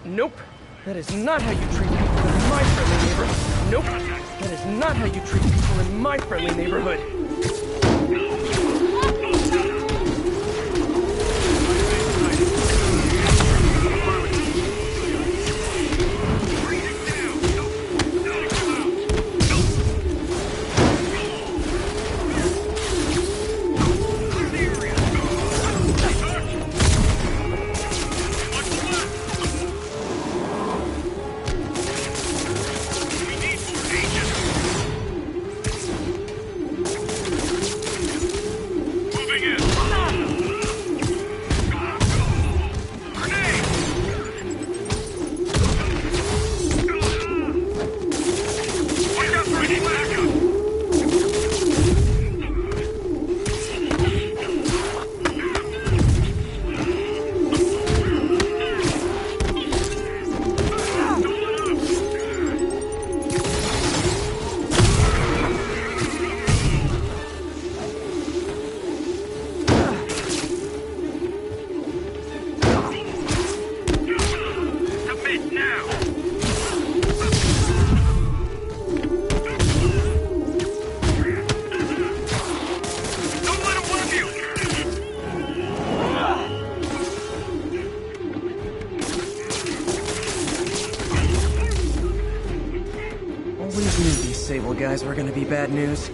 Nope. That is not how you treat people in my friendly neighborhood. Nope. That is not how you treat people in my friendly neighborhood. Guys, we're gonna be bad news.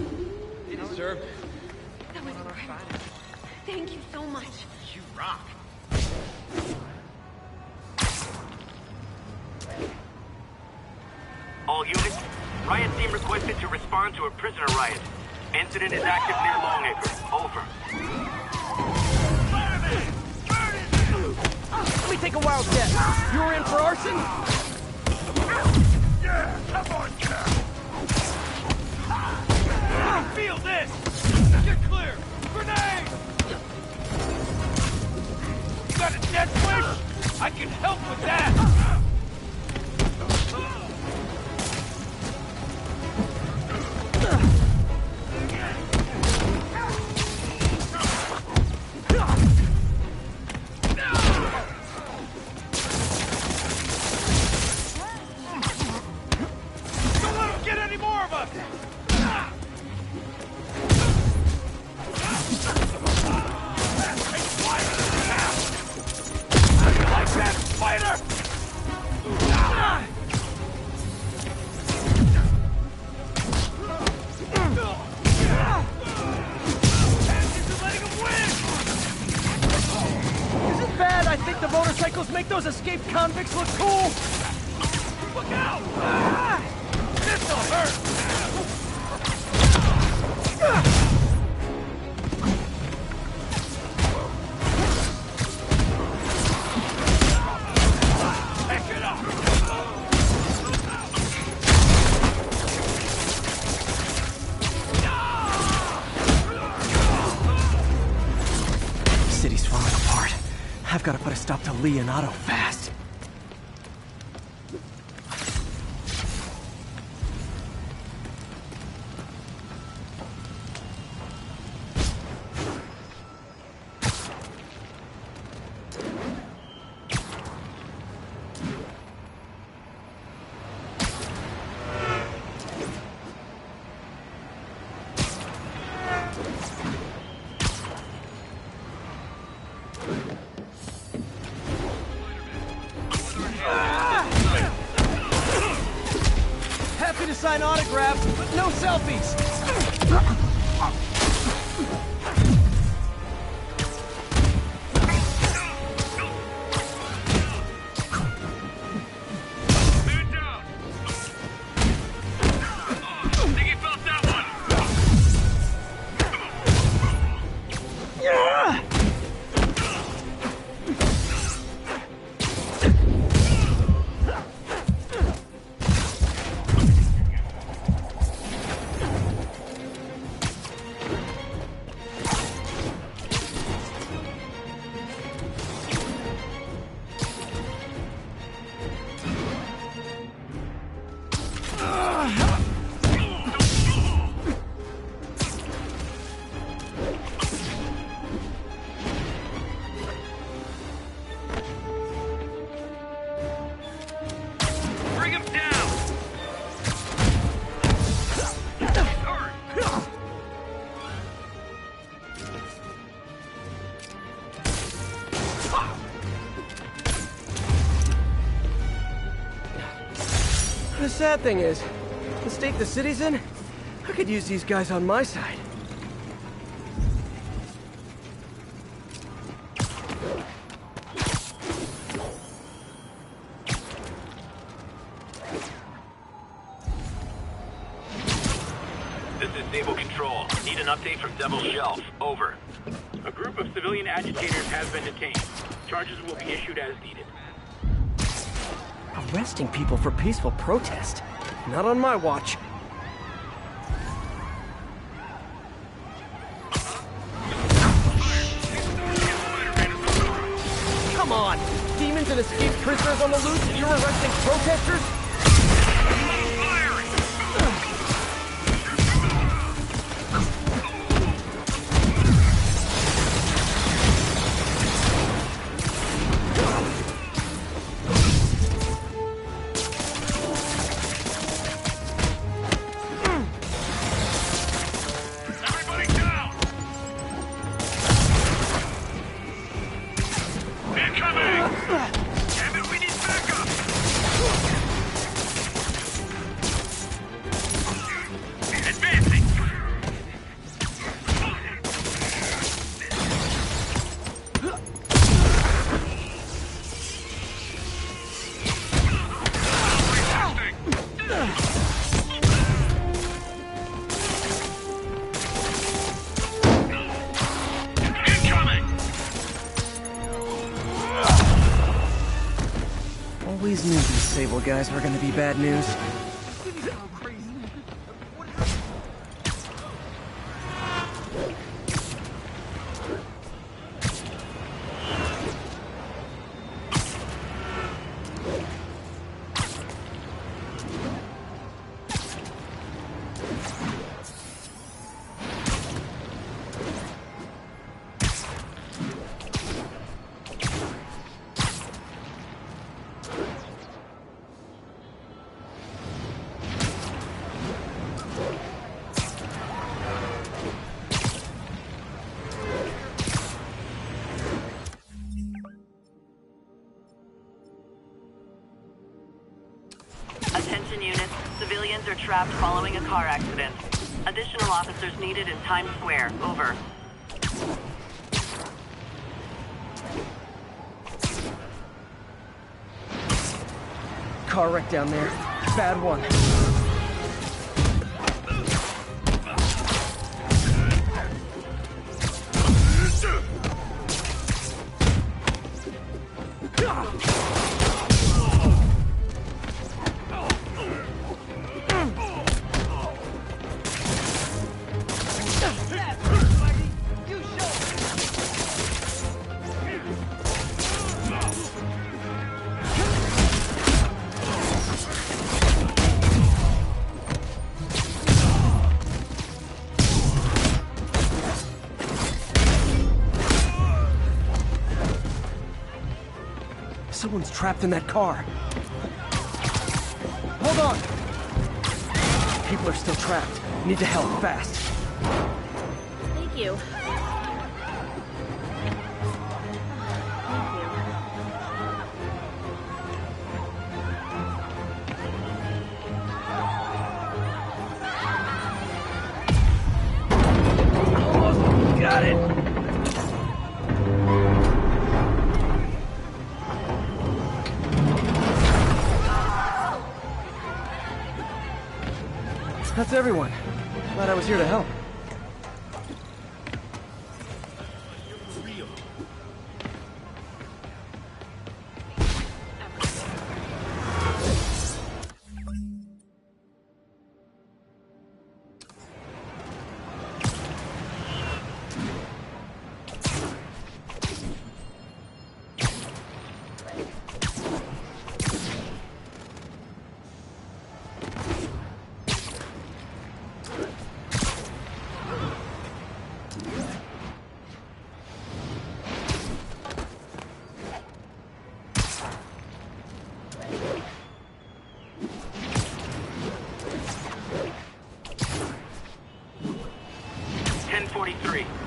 You deserved it. That was incredible. Thank you so much. You rock. All units, riot team requested to respond to a prisoner riot. Incident is active near Longacre. Over. Let me take a wild guess. You were in for arson? Yeah, come on, Jack. Feel this! Get clear! Grenade! You got a death wish? I can help with that! Don't let him get any more of us! Spider! Isn't bad. I think the motorcycles make those escaped convicts look cool. Look out! This'll hurt! City's falling apart. I've got to put a stop to Lee and Otto fast. Happy to sign autographs, but no selfies. sad thing is, the state the city's in, I could use these guys on my side. This is Sable Control. Need an update from Devil's Shelf. Over. A group of civilian agitators has been detained. Charges will be issued as needed. Arresting people for peaceful protest? Not on my watch. Come on! Demons and escaped prisoners on the loose, and you're arresting protesters? Always knew these Sable guys were gonna be bad news. Attention units, civilians are trapped following a car accident. Additional officers needed in Times Square. Over. Car wreck down there. Bad one. Someone's trapped in that car. Hold on! People are still trapped. Need to help fast. Thank you. Almost got it! That's everyone. Glad I was here to help.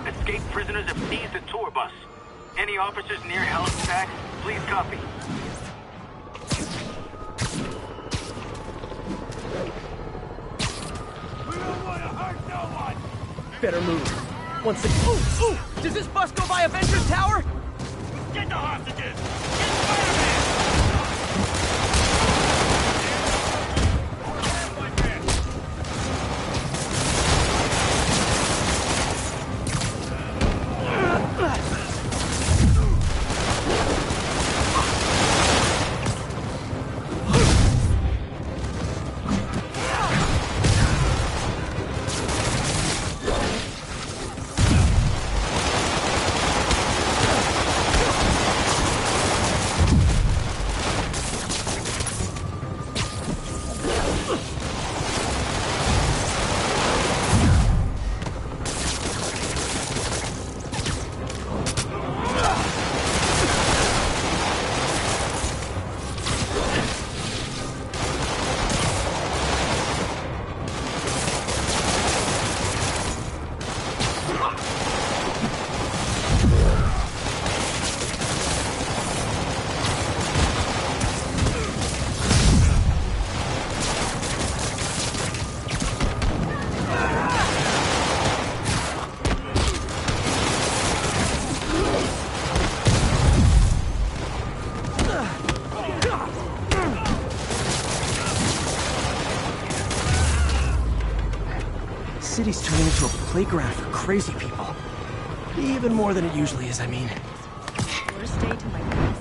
Escaped prisoners have seized a tour bus. Any officers near Halifax, please copy. Better move. Once again. Ooh! Does this bus go by Avengers Tower? Get the hostages! Get Spider-Man! City's turning into a playground for crazy people. Even more than it usually is, I mean. Worst day to my place.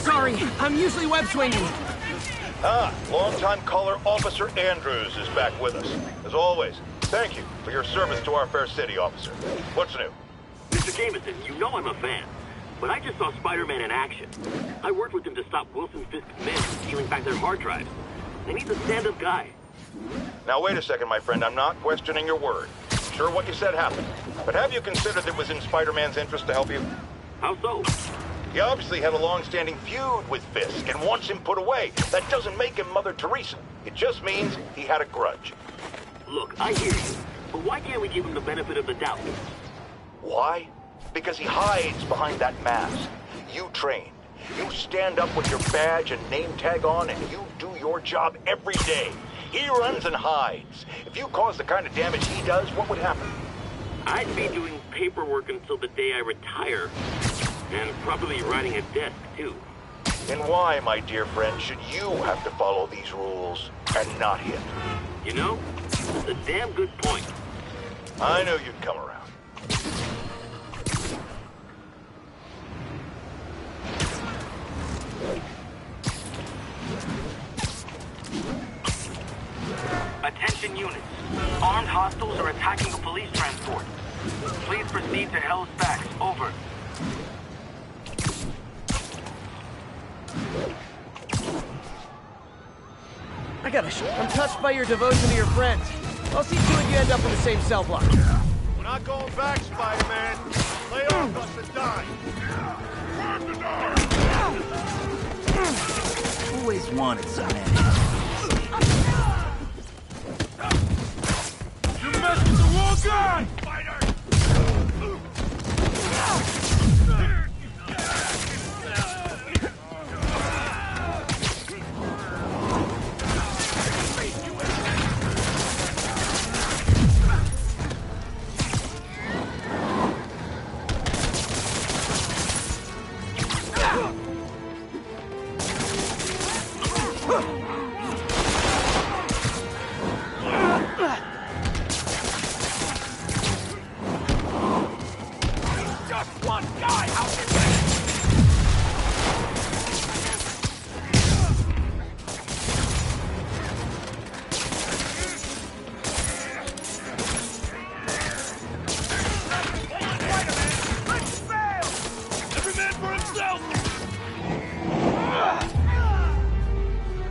Sorry, I'm usually web swinging. Longtime caller Officer Andrews is back with us. As always, thank you for your service to our fair city, officer. What's new? Mr. Jameson, you know I'm a fan, but I just saw Spider-Man in action. I worked with him to stop Wilson Fisk's men from stealing back their hard drives. And he's a stand-up guy. Now wait a second, my friend. I'm not questioning your word. I'm sure what you said happened. But have you considered it was in Spider-Man's interest to help you? How so? He obviously had a long-standing feud with Fisk and wants him put away. That doesn't make him Mother Teresa. It just means he had a grudge. Look, I hear you, but why can't we give him the benefit of the doubt? Why? Because he hides behind that mask. You train. You stand up with your badge and name tag on, and you do your job every day. He runs and hides. If you cause the kind of damage he does, what would happen? I'd be doing paperwork until the day I retire. And probably riding a desk, too. And why, my dear friend, should you have to follow these rules and not him? You know, that's a damn good point. I knew you'd come around. Attention units. Armed hostiles are attacking a police transport. Please proceed to Hell's Backs. Over. I gotta I'm touched by your devotion to your friends. I'll see to it you end up in the same cell block. Not going back, Spider-Man. Lay off us and die. Always wanted some man. You messed with the wrong guy! Spider!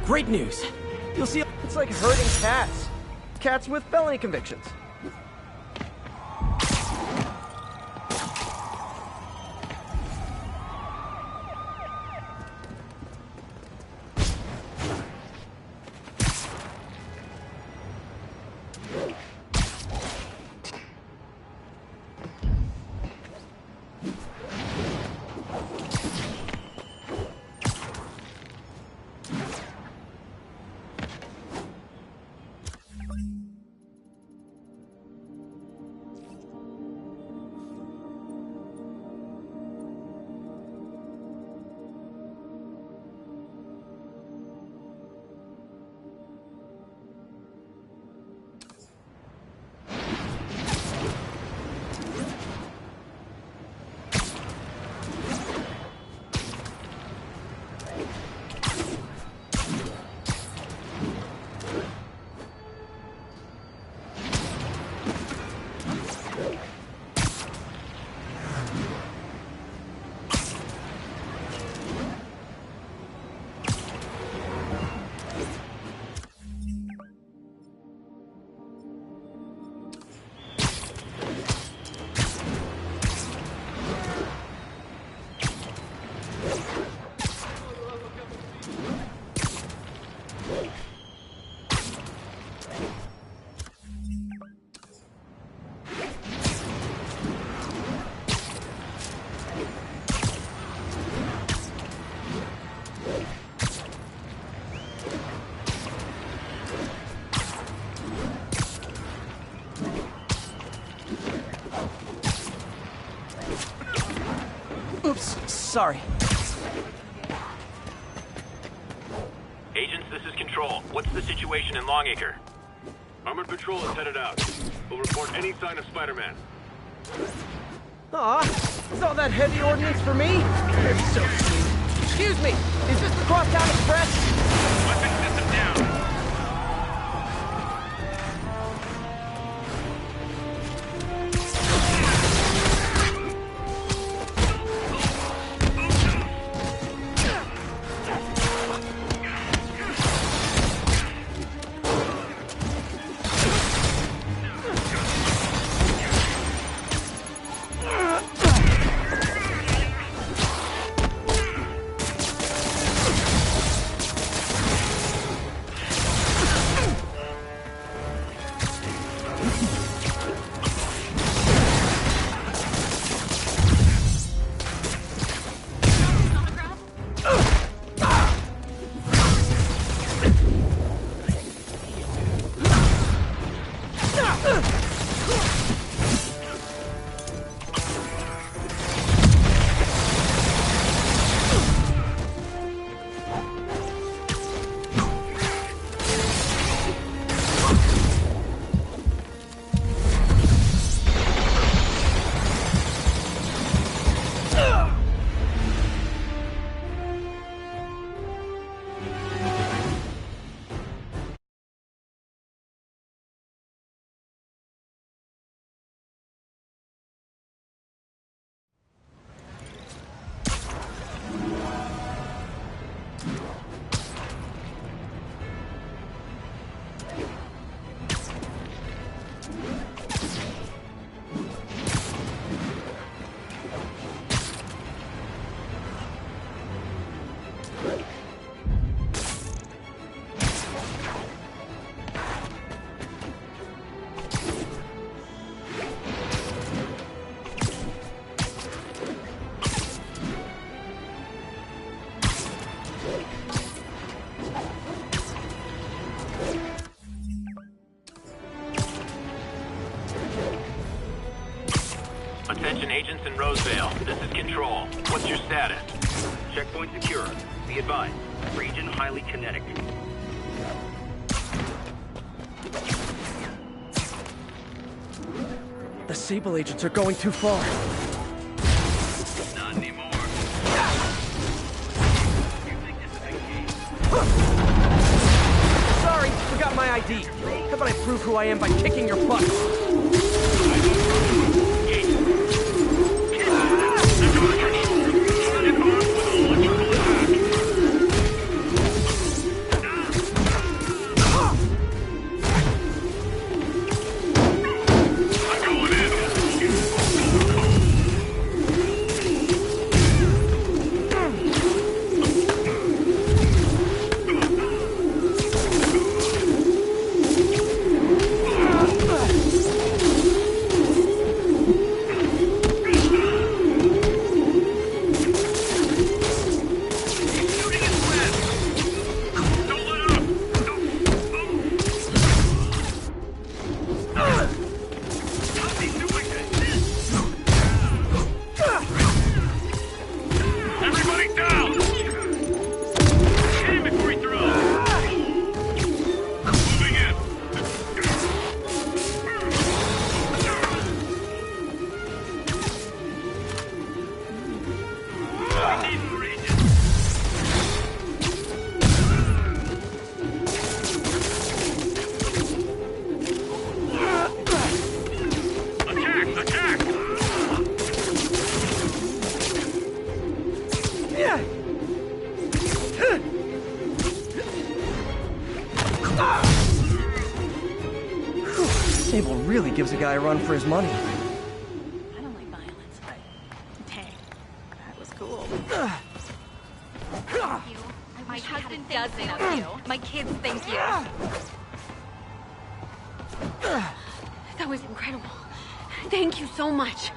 Great news. You'll see, it's like herding cats. Cats with felony convictions. Oops, sorry. Agents, this is Control. What's the situation in Longacre? Armored Patrol is headed out. We'll report any sign of Spider-Man. Aw, is all that heavy ordnance for me? You're so sweet. Excuse me, is this the Crosstown Express? Weapon system down. Attention agents in Roseville. This is Control. What's your status? Checkpoint secure. Be advised. Region highly kinetic. The Sable agents are going too far. Not anymore. Sorry, forgot my ID. How about I prove who I am by kicking your butt? Sable really gives a guy a run for his money. I don't like violence, but dang, that was cool. Thank you. My husband does thank you. My kids thank you. That was incredible. Thank you so much.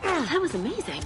That was amazing.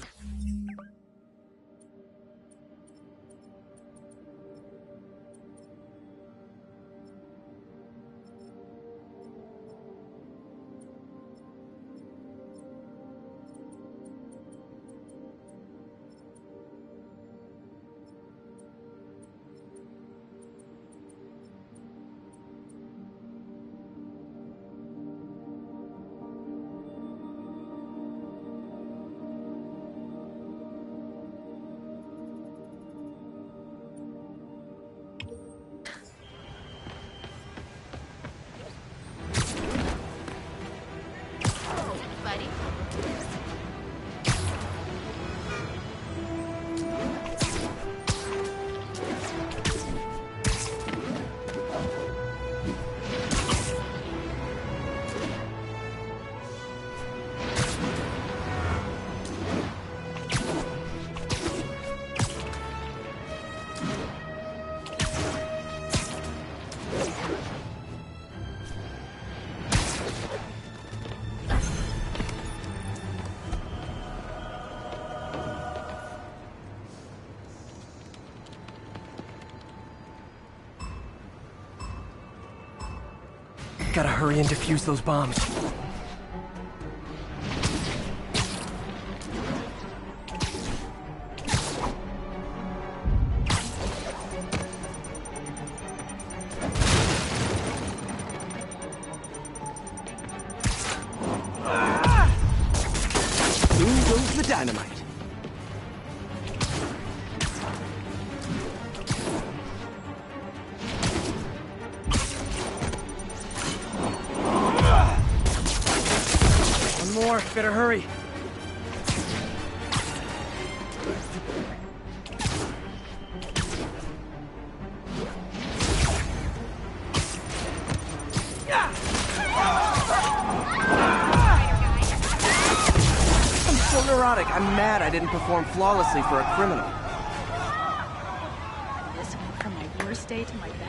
Gotta hurry and defuse those bombs. Boom goes the dynamite. More, better hurry. I'm so neurotic. I'm mad I didn't perform flawlessly for a criminal. This went from my worst day to my best.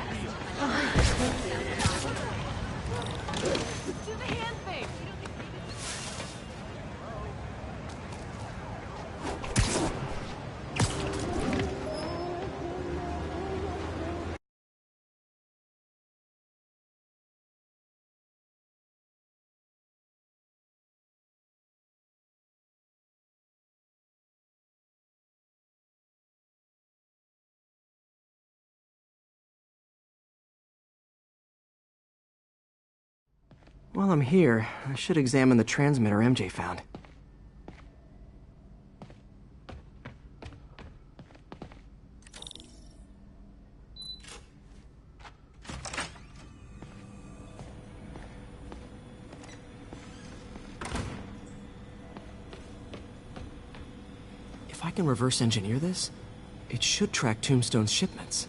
While I'm here, I should examine the transmitter MJ found. If I can reverse engineer this, it should track Tombstone's shipments.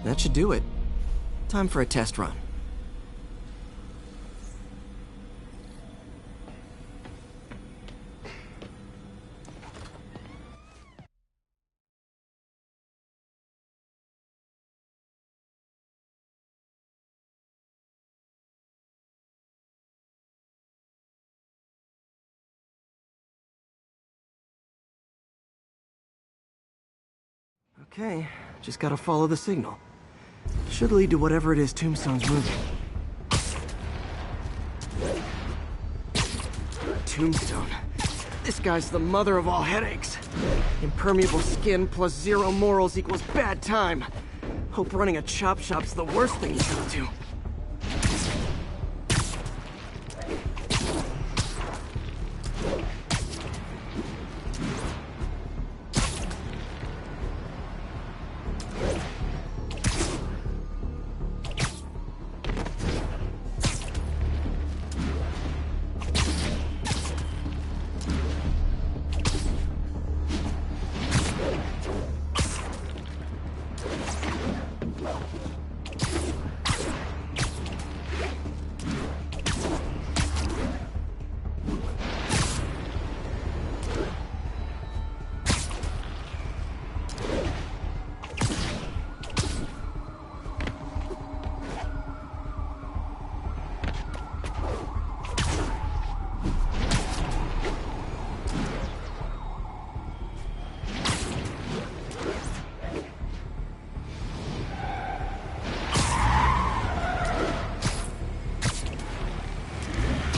That should do it. Time for a test run. Okay, just gotta follow the signal. Should lead to whatever it is Tombstone's moving. Tombstone. This guy's the mother of all headaches. Impermeable skin plus zero morals equals bad time. Hope running a chop shop's the worst thing he's up to.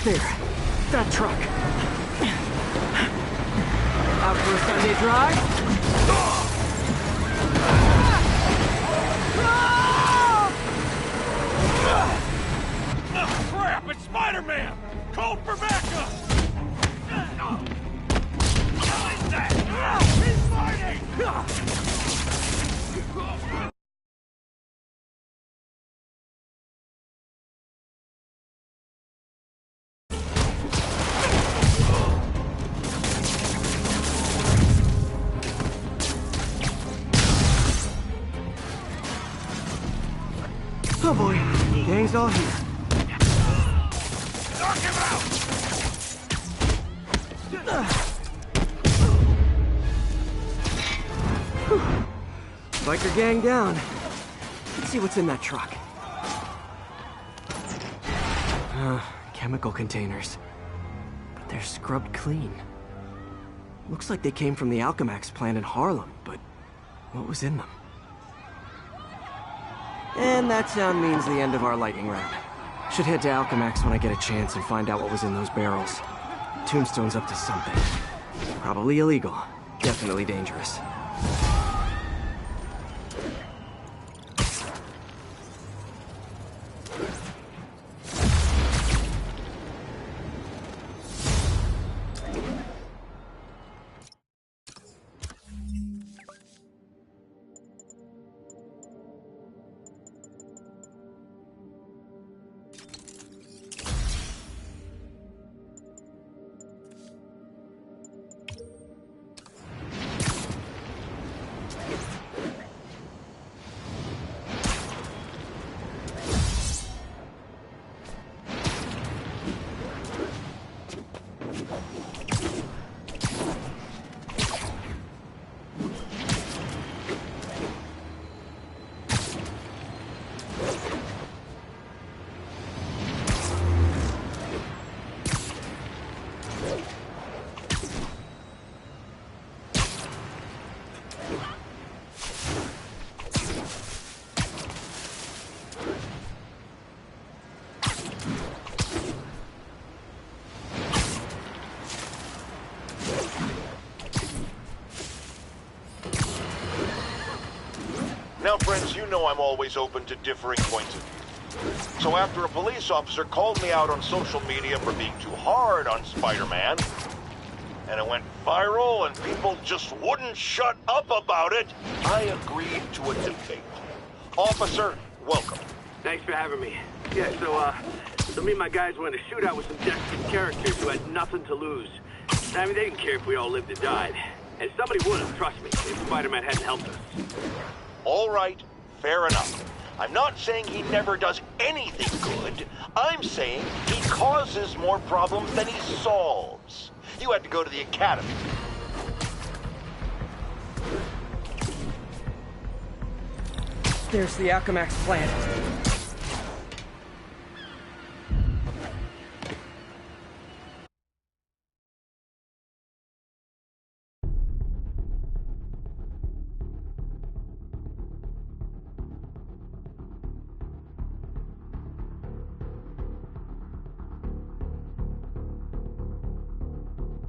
There. That truck. Out for a Sunday drive? Oh, crap! It's Spider-Man! Call for backup! What is that? He's fighting! Oh boy, gang's all here. Knock him out! Biker gang down. Let's see what's in that truck. Chemical containers. But they're scrubbed clean. Looks like they came from the Alchemax plant in Harlem, but what was in them? And that sound means the end of our lightning round. Should head to Alchemax when I get a chance and find out what was in those barrels. Tombstone's up to something. Probably illegal. Definitely dangerous. Now, friends, you know I'm always open to differing points of view. So after a police officer called me out on social media for being too hard on Spider-Man, and it went viral and people just wouldn't shut up about it, I agreed to a debate. Officer, welcome. Thanks for having me. Yeah, so me and my guys went in a shootout with some desperate characters who had nothing to lose. I mean, they didn't care if we all lived or died. And somebody would have, trust me, if Spider-Man hadn't helped us. All right, fair enough. I'm not saying he never does anything good. I'm saying he causes more problems than he solves. You had to go to the academy. There's the Alchemax plant.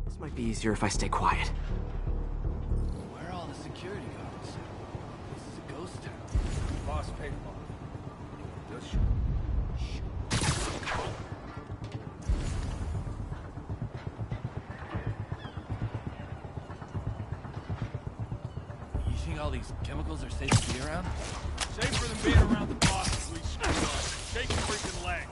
This might be easier if I stay quiet. Where are all the security guards? This is a ghost town. Boss paid them off. Just shoot. You think all these chemicals are safe to be around? Safer than being around the boss if we screw up. Shake a freaking leg.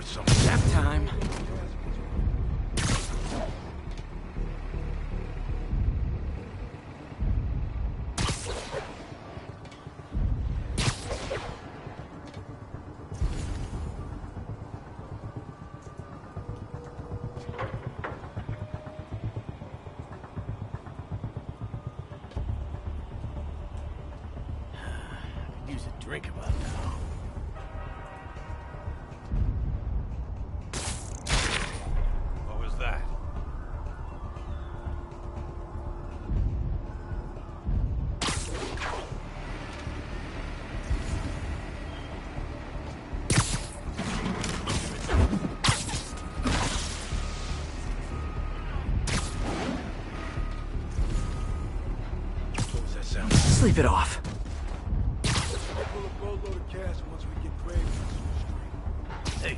some Nap time. Use a drink about now. What was that? What was that sound? Sleep it off. Pull a boatload of cash once we get Craig on the street. Hey,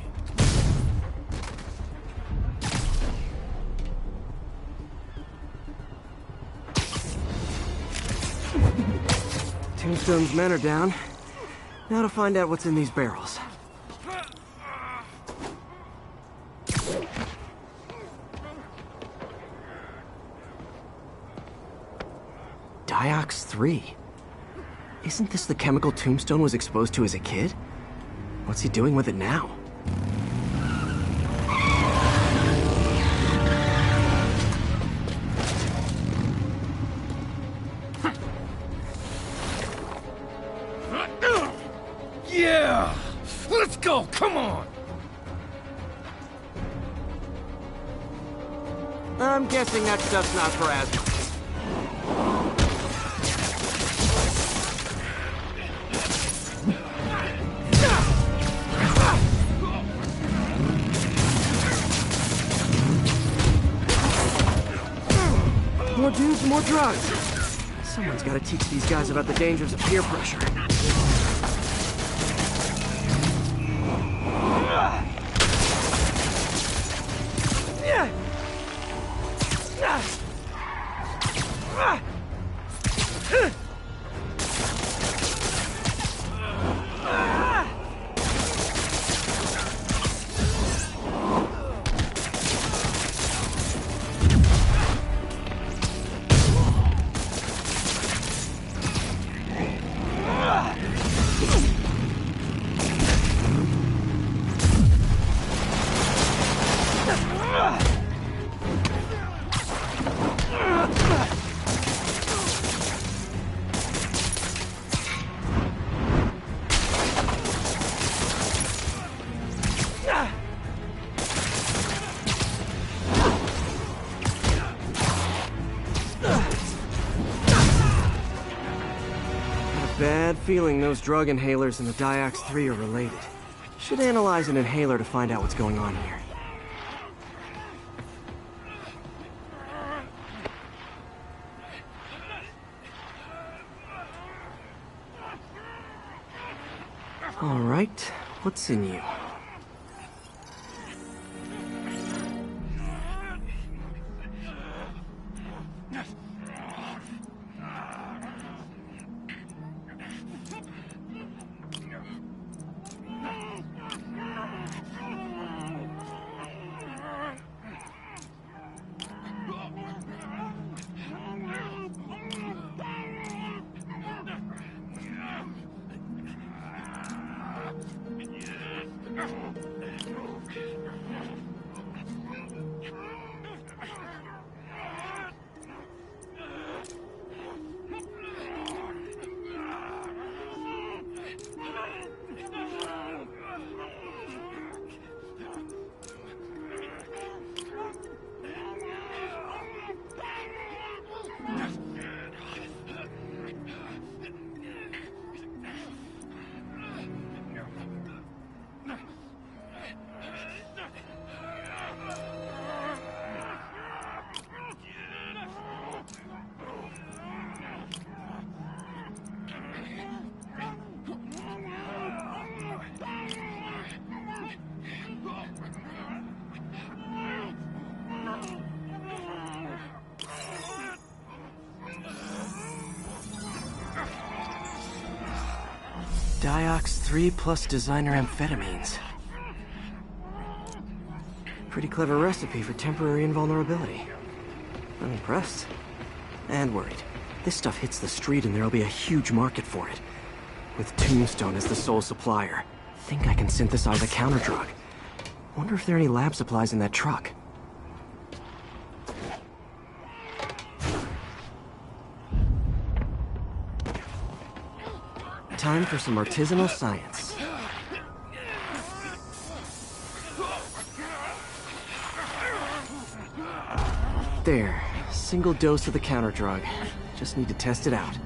Tombstone's men are down. Now to find out what's in these barrels. Diox 3. Isn't this the chemical Tombstone was exposed to as a kid? What's he doing with it now? Yeah! Let's go! Come on! I'm guessing that stuff's not for asthma. More dudes, more drugs. Someone's got to teach these guys about the dangers of peer pressure. Bad feeling those drug inhalers and the Diox 3 are related. Should analyze an inhaler to find out what's going on here. All right, what's in you? Diox 3 plus designer amphetamines. Pretty clever recipe for temporary invulnerability. I'm impressed. And worried. This stuff hits the street and there'll be a huge market for it. With Tombstone as the sole supplier, think I can synthesize a counter-drug. Wonder if there are any lab supplies in that truck. Time for some artisanal science. There. Single dose of the counter-drug. Just need to test it out.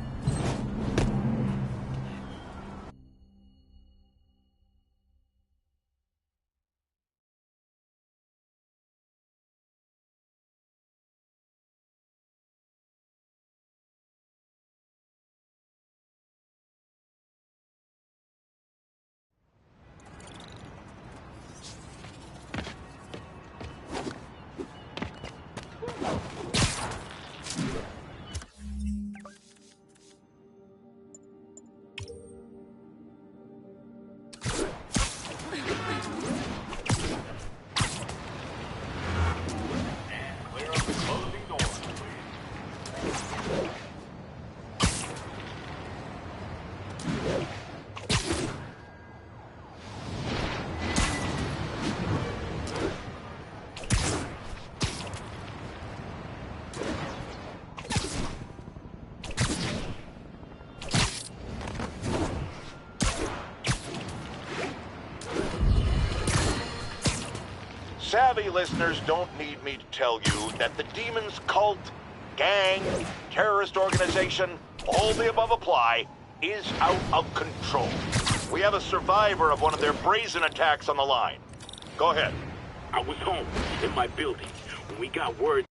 Savvy listeners don't need me to tell you that the Demon's cult, gang, terrorist organization, all the above apply, is out of control. We have a survivor of one of their brazen attacks on the line. Go ahead. I was home, in my building, when we got word.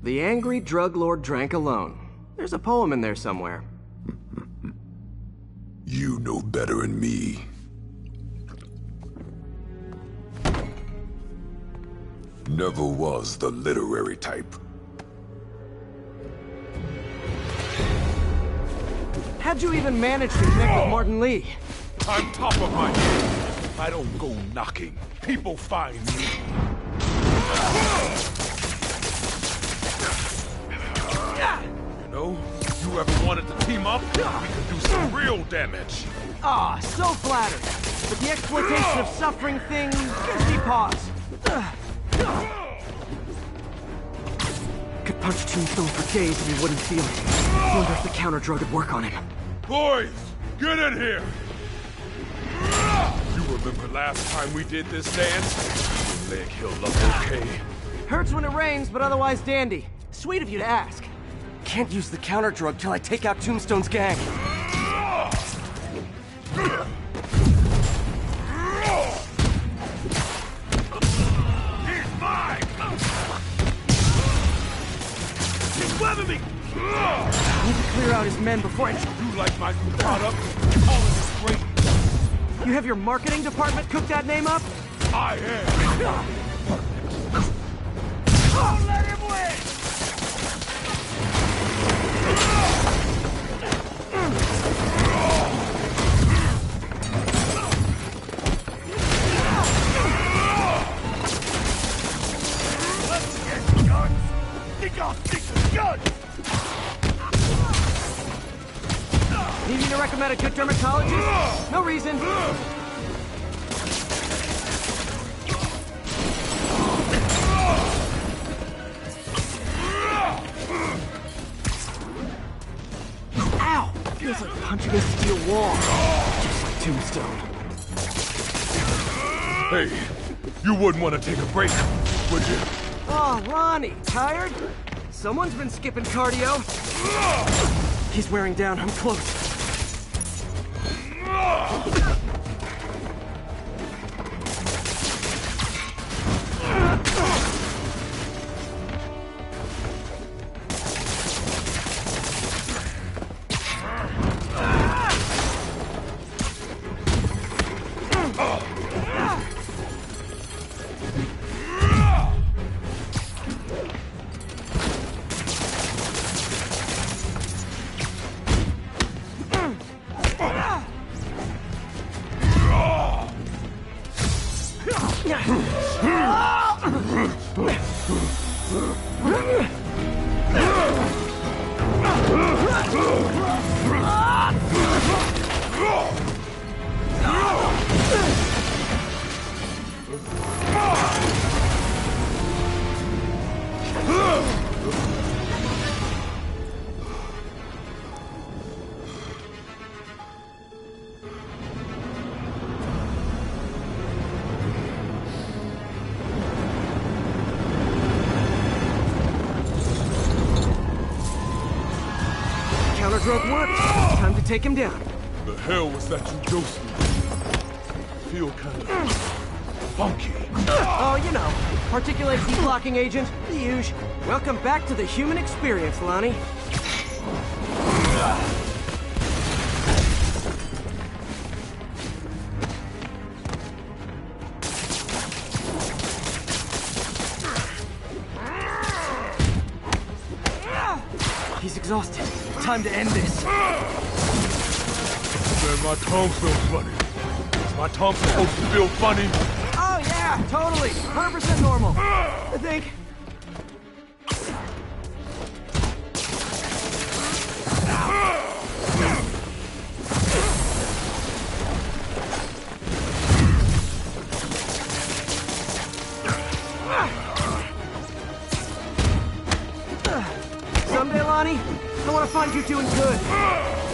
The angry drug lord drank alone. There's a poem in there somewhere. You know better than me. Never was the literary type. How'd you even manage to connect with Martin Lee? I'm top of my game. I don't go knocking. People find me. You know, you ever wanted to team up? We could do some real damage. Ah, so flattered. But the exploitation of suffering thing gives me pause. Could punch Tombstone for days and he wouldn't feel it. Wonder if the counter-drug would work on him. Boys, get in here! You remember last time we did this dance? Your leg healed up okay. Hurts when it rains, but otherwise dandy. Sweet of you to ask. Can't use the counter-drug till I take out Tombstone's gang. He's mine! He's webbing me! Need to clear out his men before I... You like my new product? All of this great. You have your marketing department cook that name up? I am. Don't let him win! Let's get guns! Think I'll stick to guns! Need me to recommend a good dermatologist? No reason. Ow! Feels like punching a steel wall. Just like Tombstone. Hey, you wouldn't want to take a break, would you? Oh, Ronnie, tired? Someone's been skipping cardio. He's wearing down, I'm close. Counter-drug worked. Time to take him down. The hell was that you dosed me? I feel kind of funky. Oh, you know, particulate heat blocking agent, the usual. Welcome back to the human experience, Lonnie. He's exhausted. Time to end this. Man, my tongue feels funny. Is my tongue supposed to feel funny? Oh, yeah, totally. 100% normal. I think. Someday, Lonnie, I want to find you doing good.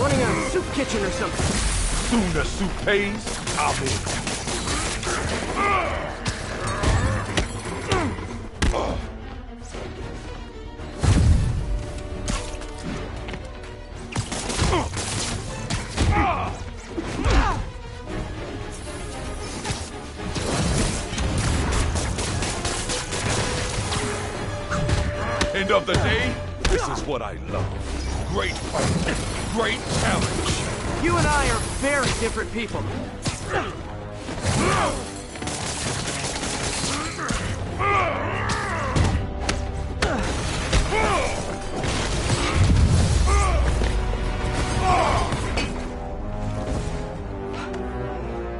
Running a soup kitchen or something. Soon as soup pays, I'll be. End of the day, this is what I love. Great fight, great challenge. You and I are very different people.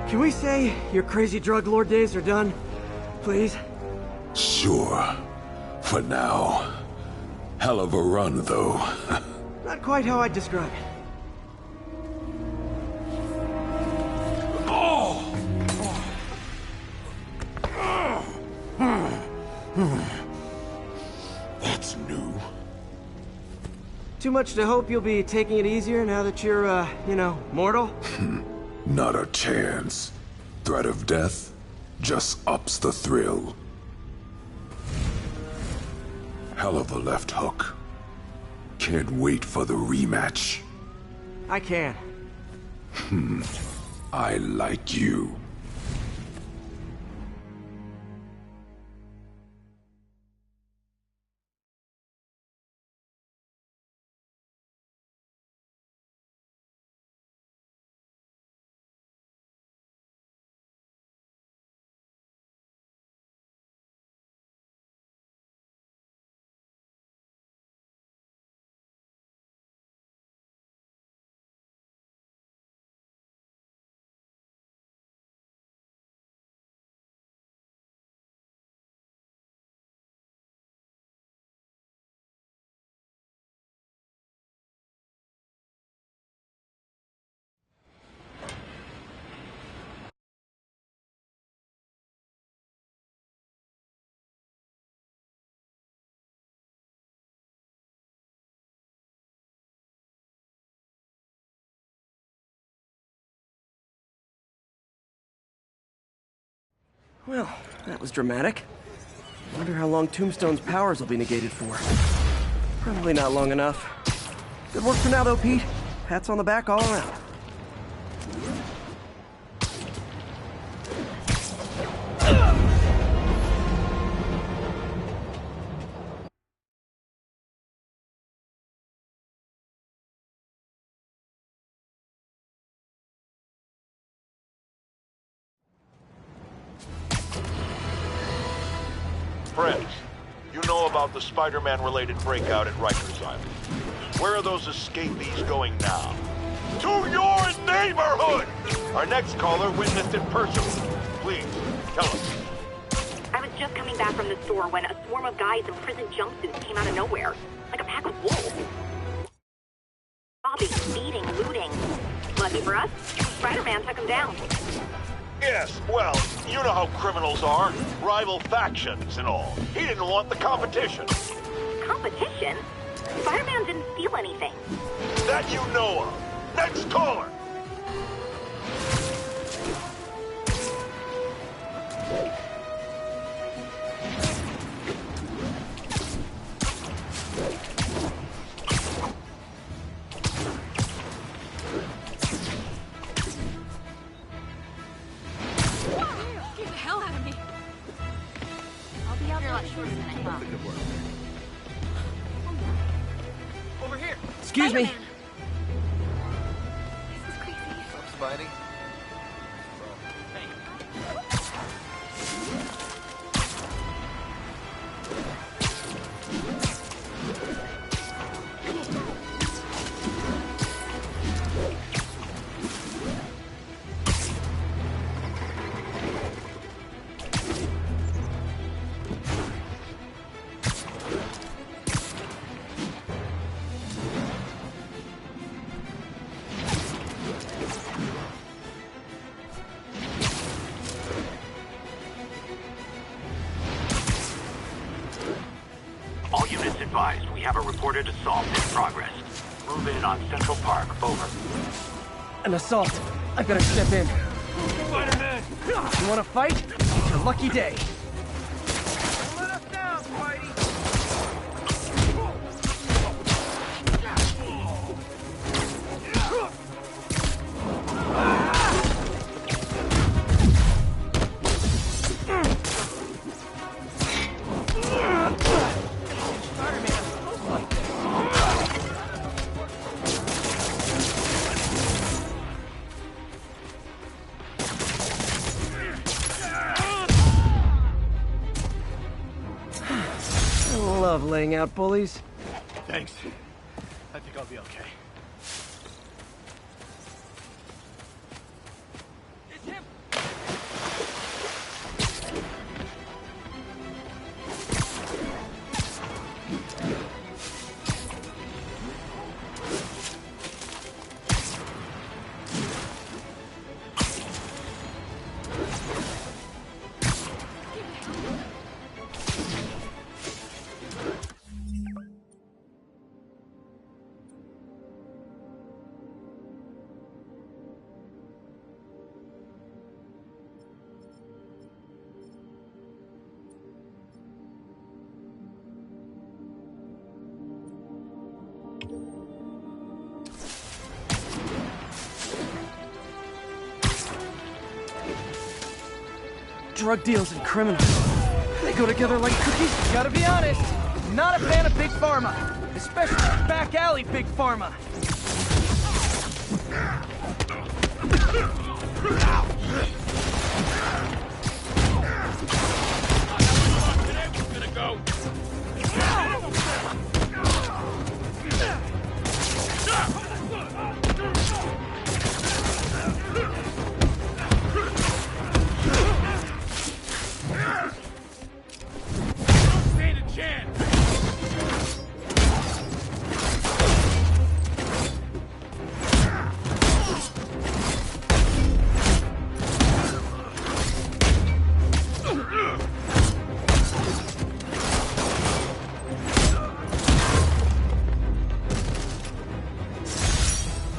Can we say your crazy drug lord days are done? Please? Sure. For now. Hell of a run, though. Not quite how I'd describe it. That's new. Too much to hope you'll be taking it easier now that you're, mortal? Not a chance. Threat of death just ups the thrill. Hell of a left hook. Can't wait for the rematch. I can. I like you. Well, that was dramatic. Wonder how long Tombstone's powers will be negated for. Probably not long enough. Good work for now, though, Pete. Pats on the back all around. Friends, you know about the Spider-Man-related breakout at Rikers Island. Where are those escapees going now? To your neighborhood! Our next caller witnessed it personally. Please, Tell us. I was just coming back from the store when a swarm of guys in prison jumpsuits came out of nowhere. Like a pack of wolves. Robbing, beating, looting. Lucky for us, Spider-Man took them down. Yes, well, you know how criminals are. Rival factions and all. He didn't want the competition. Competition? Spider-Man didn't steal anything. That you know of. Next caller! Get the hell out of me. I'll be out there a lot shorter than I thought. Over here. Excuse me. This is crazy. What's up, Spidey? All units advised, we have a reported assault in progress. Move in on Central Park, over. An assault. I better step in. Spider-Man! You want to fight? It's your lucky day. Don't let us down, Spidey! Love laying out bullies. Thanks. I think I'll be okay. It's him! Drug deals and criminals. They go together like cookies. Gotta be honest, not a fan of Big Pharma. Especially back alley Big Pharma.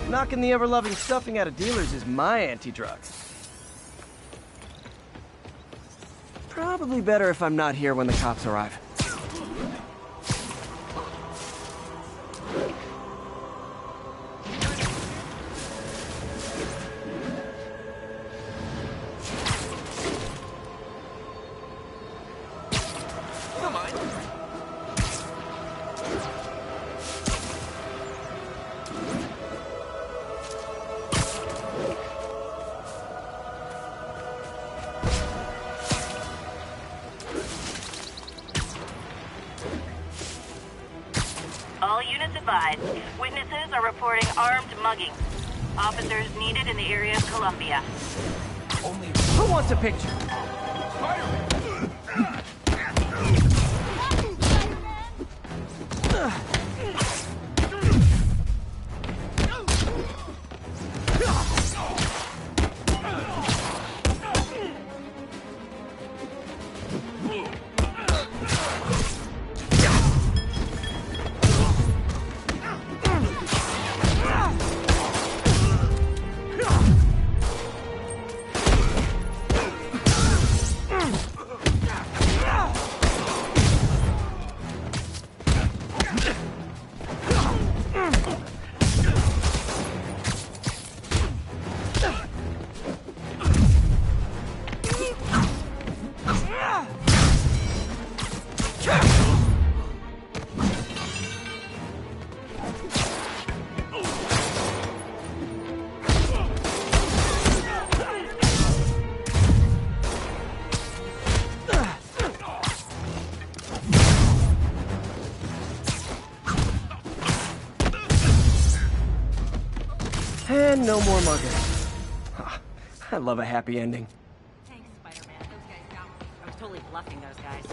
Knocking the ever-loving stuffing out of dealers is my anti-drug. Probably better if I'm not here when the cops arrive. All units advised. Witnesses are reporting armed muggings. Officers needed in the area of Columbia. Who wants a picture? no more mugging. I love a happy ending. Thanks, Spider-Man. Those guys got me. I was totally bluffing those guys.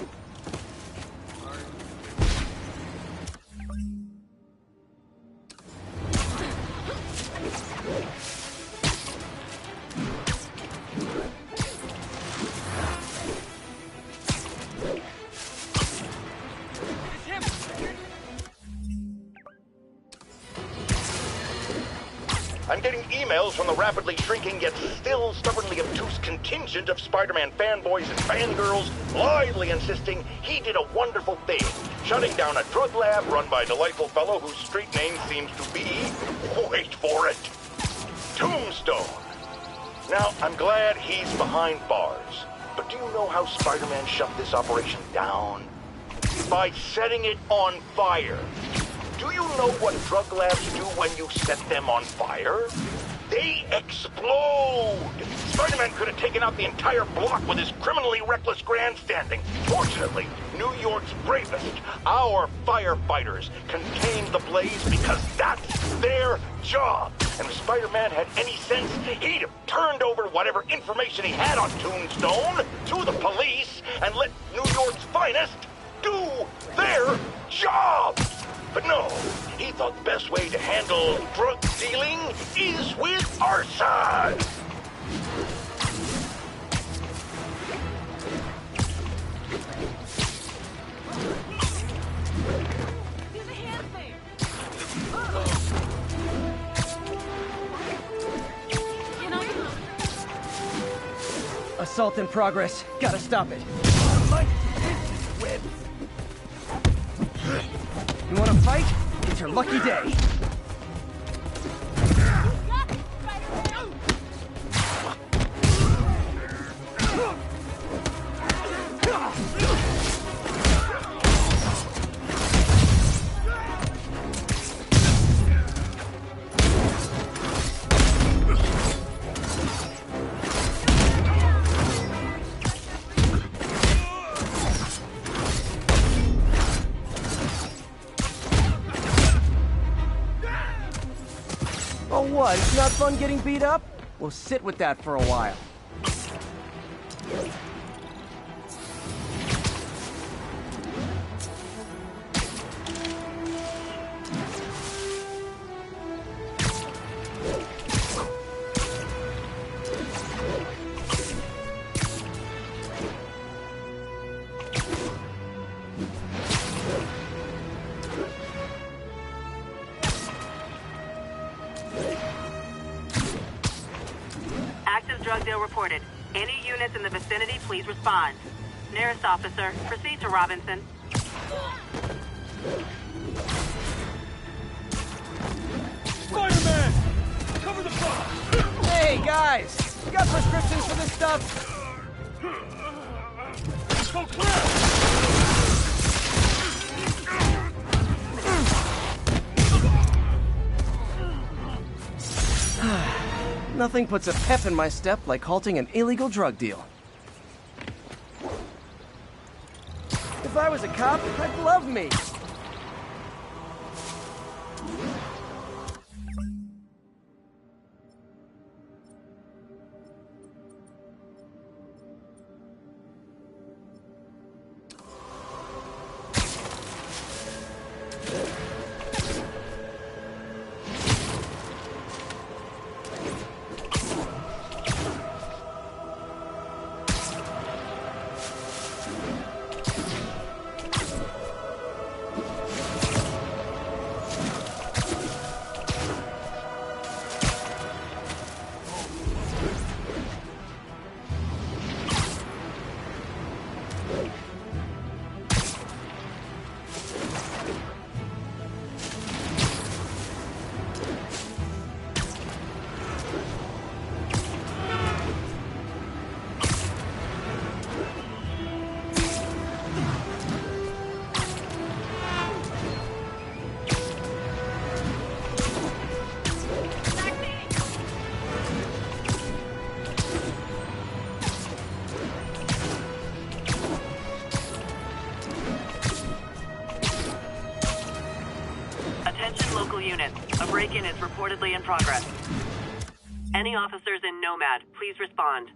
I'm getting emails from the rapidly shrinking yet still stubbornly obtuse contingent of Spider-Man fanboys and fangirls blithely insisting he did a wonderful thing, shutting down a drug lab run by a delightful fellow whose street name seems to be, wait for it, Tombstone. Now, I'm glad he's behind bars, but do you know how Spider-Man shut this operation down? By setting it on fire. Do you know what drug labs do when you set them on fire? They explode! Spider-Man could have taken out the entire block with his criminally reckless grandstanding. Fortunately, New York's bravest, our firefighters, contained the blaze because that's their job. And if Spider-Man had any sense, he'd have turned over whatever information he had on Tombstone to the police and let New York's finest do their job. But no, he thought the best way to handle drug dealing is with arson. Assault in progress. Gotta stop it. You wanna fight? It's your lucky day. Oh what, it's not fun getting beat up? We'll sit with that for a while. Drug deal reported. Any units in the vicinity, please respond. Nearest officer, proceed to Robinson. Spider-Man! Cover the front! Hey, guys! You got prescriptions for this stuff? Go clear! Nothing puts a pep in my step like halting an illegal drug deal. If I was a cop, I'd love me. Attention local units. A break-in is reportedly in progress. Any officers in Nomad, please respond.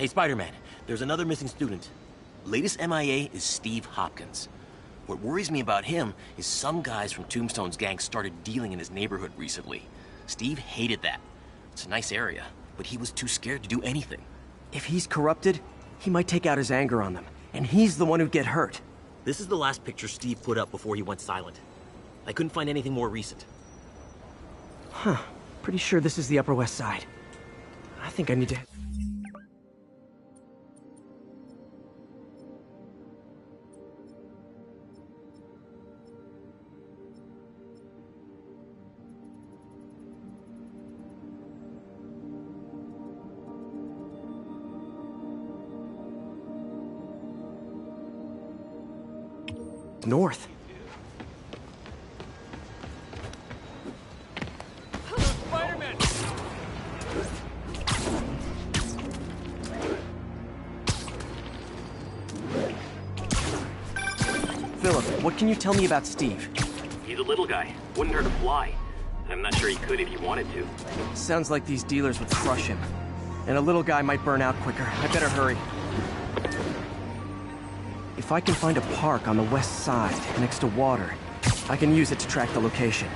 Hey, Spider-Man, there's another missing student. Latest MIA is Steve Hopkins. What worries me about him is some guys from Tombstone's gang started dealing in his neighborhood recently. Steve hated that. It's a nice area, but he was too scared to do anything. If he's corrupted, he might take out his anger on them, and he's the one who'd get hurt. This is the last picture Steve put up before he went silent. I couldn't find anything more recent. Huh. Pretty sure this is the Upper West Side. I think I need to... north. Spider-Man! Philip, what can you tell me about Steve? He's a little guy. Wouldn't hurt to fly. I'm not sure he could if he wanted to. Sounds like these dealers would crush him. And a little guy might burn out quicker. I better hurry. If I can find a park on the west side, next to water, I can use it to track the location.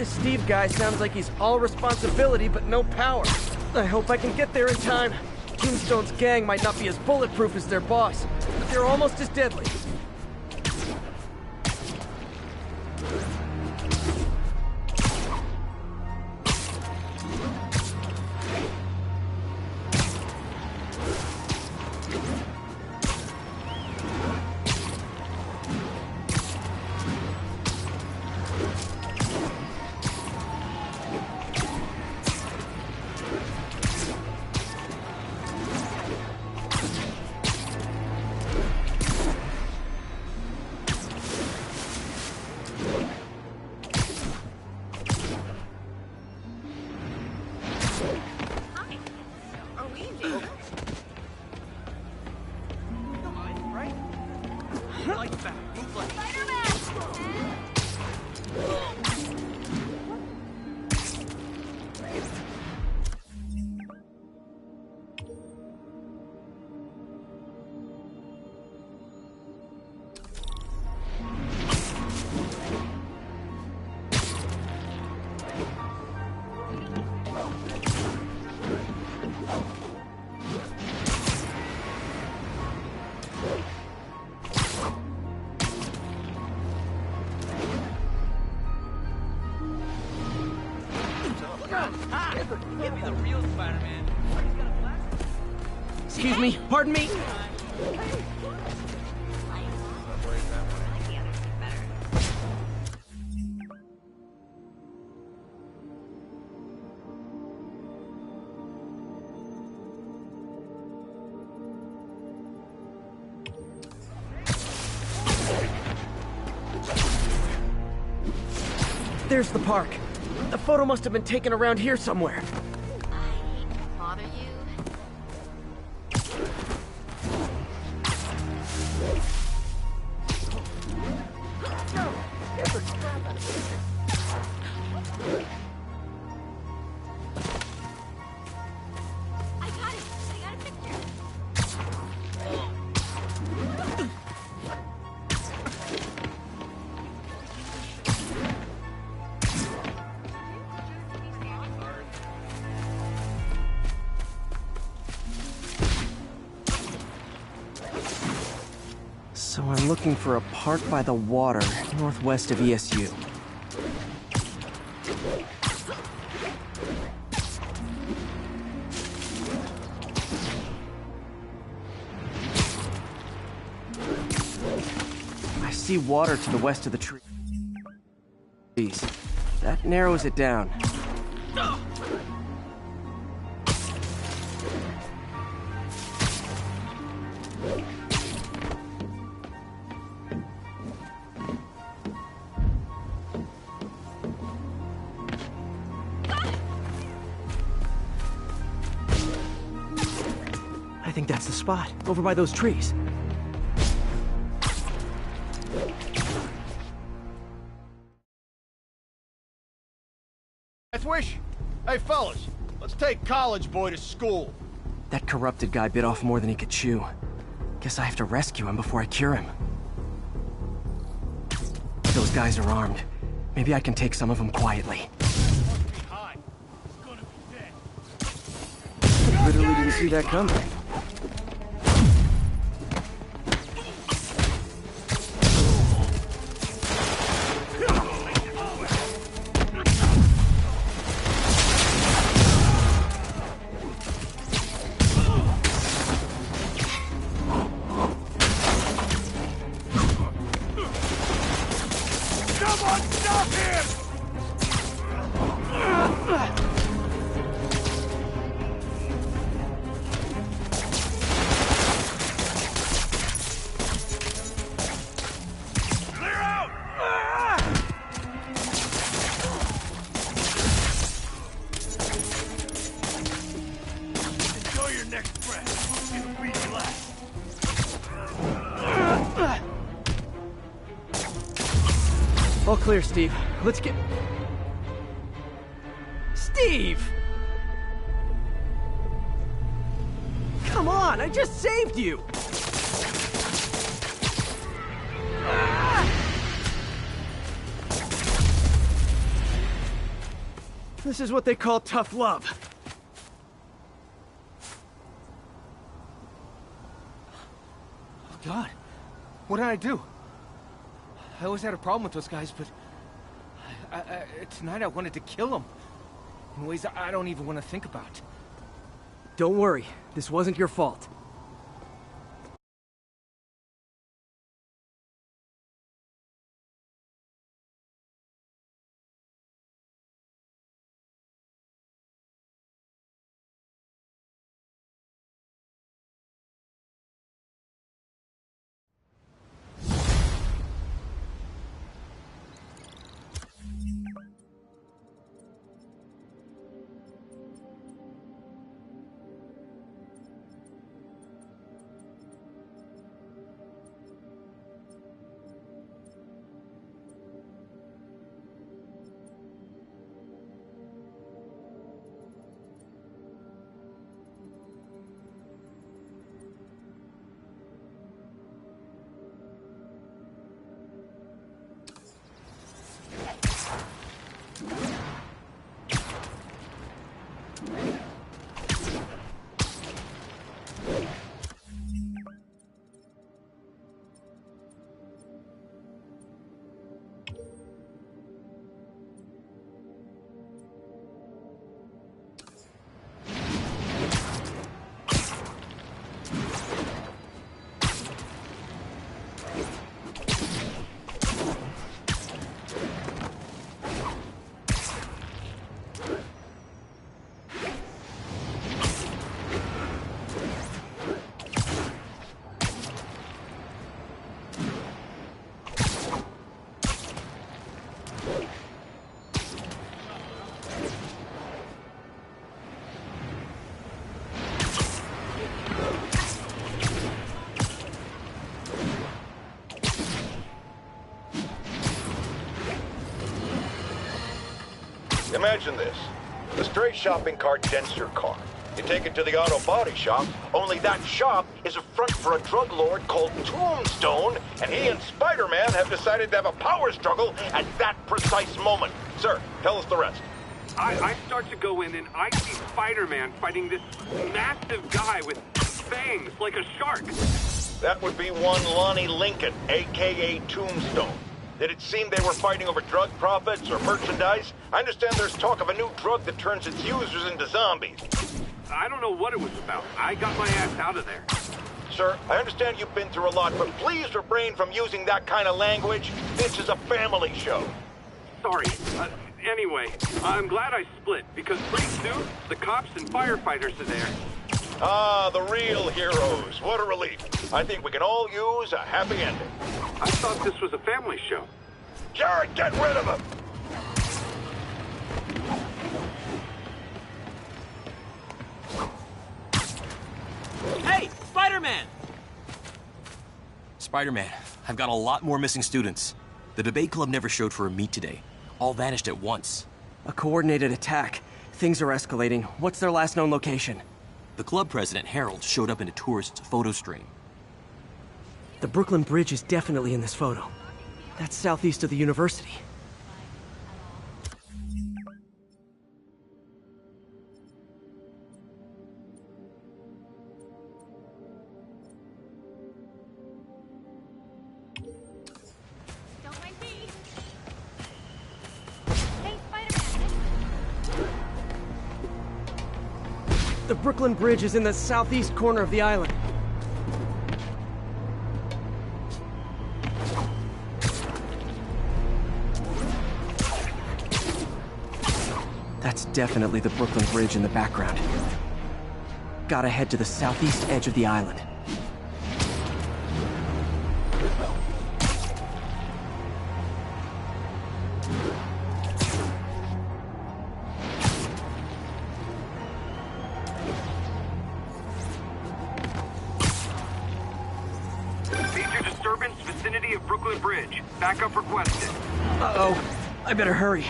This Steve guy sounds like he's all responsibility but no power. I hope I can get there in time. Tombstone's gang might not be as bulletproof as their boss, but they're almost as deadly. Give me the real Spider-Man. Excuse me, pardon me? There's the park. The photo must have been taken around here somewhere. I hate to bother you, I'm looking for a park by the water, northwest of ESU. I see water to the west of the trees. That narrows it down. I think that's the spot, over by those trees. Death wish? Hey, fellas, let's take college boy to school. That corrupted guy bit off more than he could chew. Guess I have to rescue him before I cure him. Those guys are armed. Maybe I can take some of them quietly. Literally didn't see that coming. All clear, Steve. Let's get... Steve! Come on, I just saved you! This is what they call tough love. Oh, God. What did I do? I always had a problem with those guys, but... tonight I wanted to kill them. In ways I don't even want to think about. Don't worry. This wasn't your fault. Imagine this. The stray shopping cart dents your car. You take it to the auto body shop, only that shop is a front for a drug lord called Tombstone, and he and Spider-Man have decided to have a power struggle at that precise moment. Sir, tell us the rest. I start to go in and I see Spider-Man fighting this massive guy with fangs like a shark. That would be one Lonnie Lincoln, a.k.a. Tombstone. Did it seem they were fighting over drug profits or merchandise? I understand there's talk of a new drug that turns its users into zombies. I don't know what it was about. I got my ass out of there. Sir, I understand you've been through a lot, but please refrain from using that kind of language. This is a family show. Sorry. Anyway, I'm glad I split, because pretty soon, the cops and firefighters are there. Ah, the real heroes. What a relief. I think we can all use a happy ending. I thought this was a family show. Jared, get rid of him! Hey, Spider-Man! Spider-Man, I've got a lot more missing students. The debate club never showed for a meet today. All vanished at once. A coordinated attack. Things are escalating. What's their last known location? The club president, Harold, showed up in a tourist's photo stream. The Brooklyn Bridge is definitely in this photo. That's southeast of the university. The Brooklyn Bridge is in the southeast corner of the island. That's definitely the Brooklyn Bridge in the background. Gotta head to the southeast edge of the island. Major disturbance vicinity of Brooklyn Bridge. Backup requested. Uh-oh. I better hurry.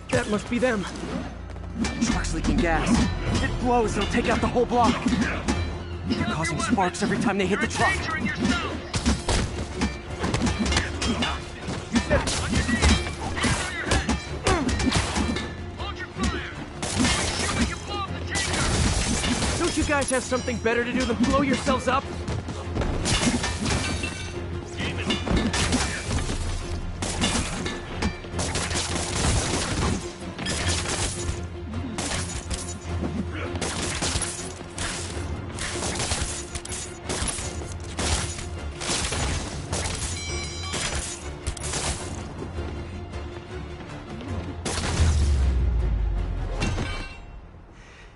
That must be them. Truck's leaking gas. If it blows, it'll take out the whole block. They're causing sparks every time they hit the truck. Don't you guys have something better to do than blow yourselves up?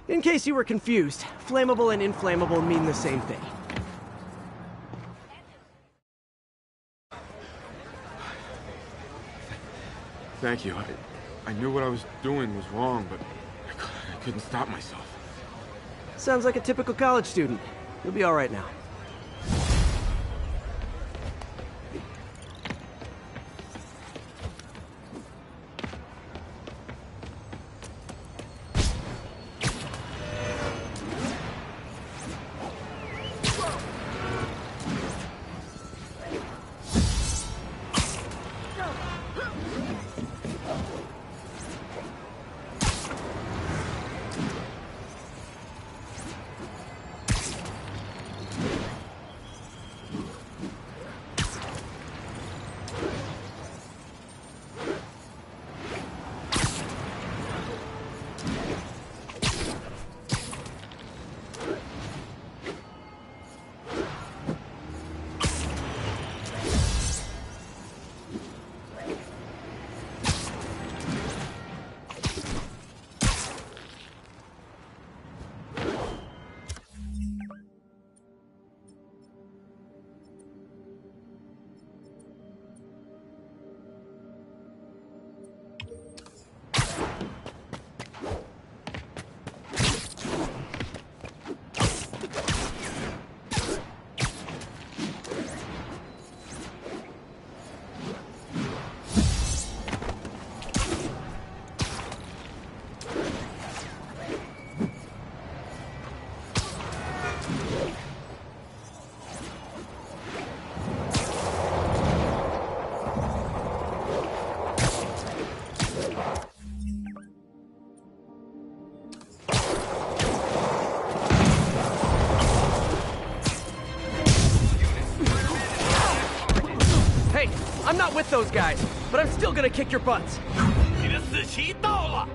In case you were confused, flammable and inflammable mean the same thing. Thank you. I knew what I was doing was wrong, but I couldn't stop myself. Sounds like a typical college student. You'll be all right now. I'm not with those guys, but I'm still gonna kick your butts. 你的死期到了。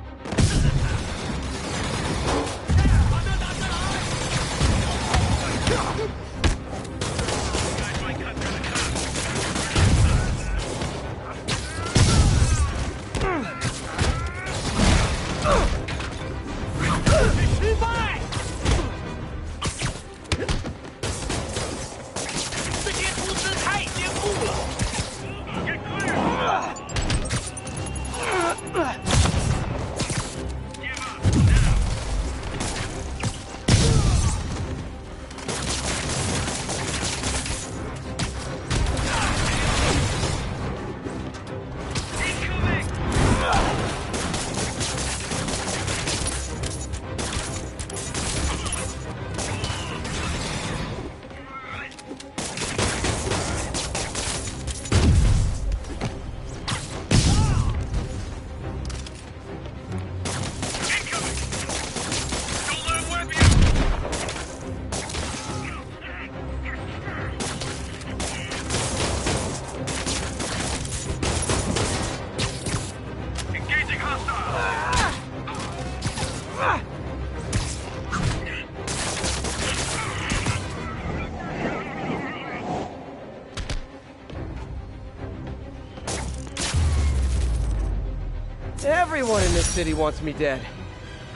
Everyone in this city wants me dead.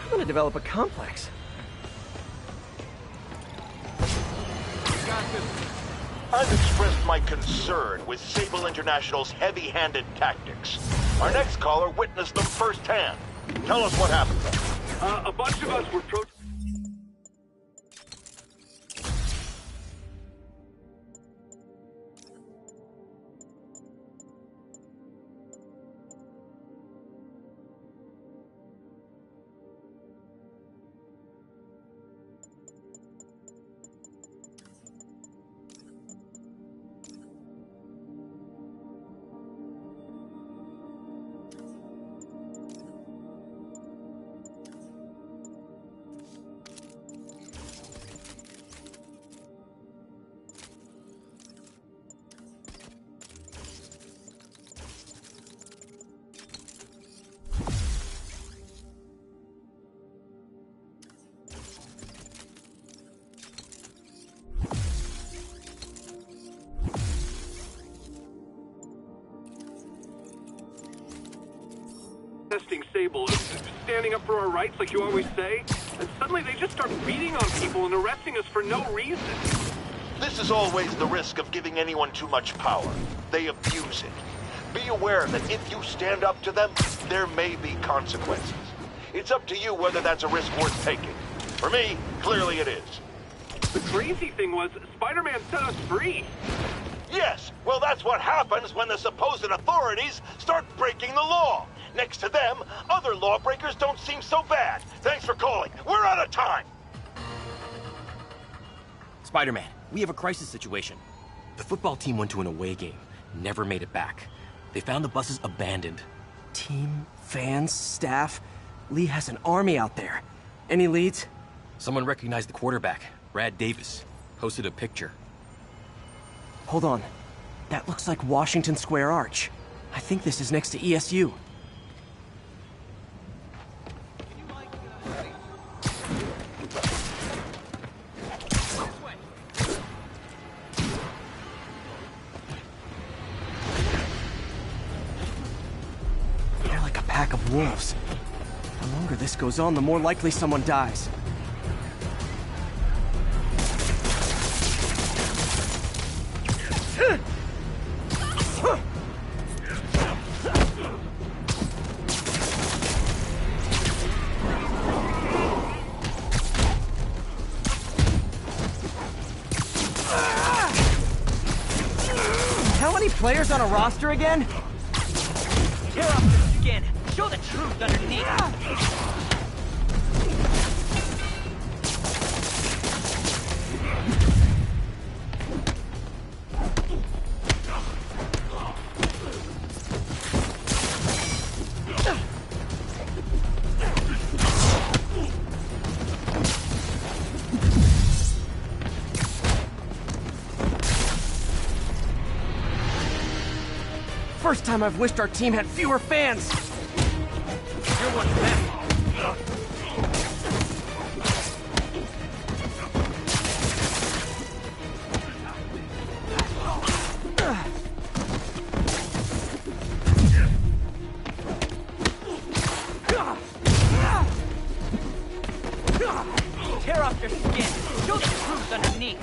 I'm gonna develop a complex. I've expressed my concern with Sable International's heavy-handed tactics. Our next caller witnessed them firsthand. Tell us what happened. A bunch of us were testing Sable, standing up for our rights like you always say, and suddenly they just start beating on people and arresting us for no reason. This is always the risk of giving anyone too much power. They abuse it. Be aware that if you stand up to them, there may be consequences. It's up to you whether that's a risk worth taking. For me, clearly it is. The crazy thing was, Spider-Man set us free. Yes, well that's what happens when the supposed authorities start breaking the law. Next to them, other lawbreakers don't seem so bad. Thanks for calling. We're out of time! Spider-Man, we have a crisis situation. The football team went to an away game, never made it back. They found the buses abandoned. Team, fans, staff. Lee has an army out there. Any leads? Someone recognized the quarterback, Brad Davis. Posted a picture. Hold on. That looks like Washington Square Arch. I think this is next to ESU. They're like a pack of wolves. The longer this goes on, the more likely someone dies. How many players on a roster again? Tear off the skin. Show the truth underneath. First time I've wished our team had fewer fans! You're one of them. Tear off your skin. Show the truth underneath.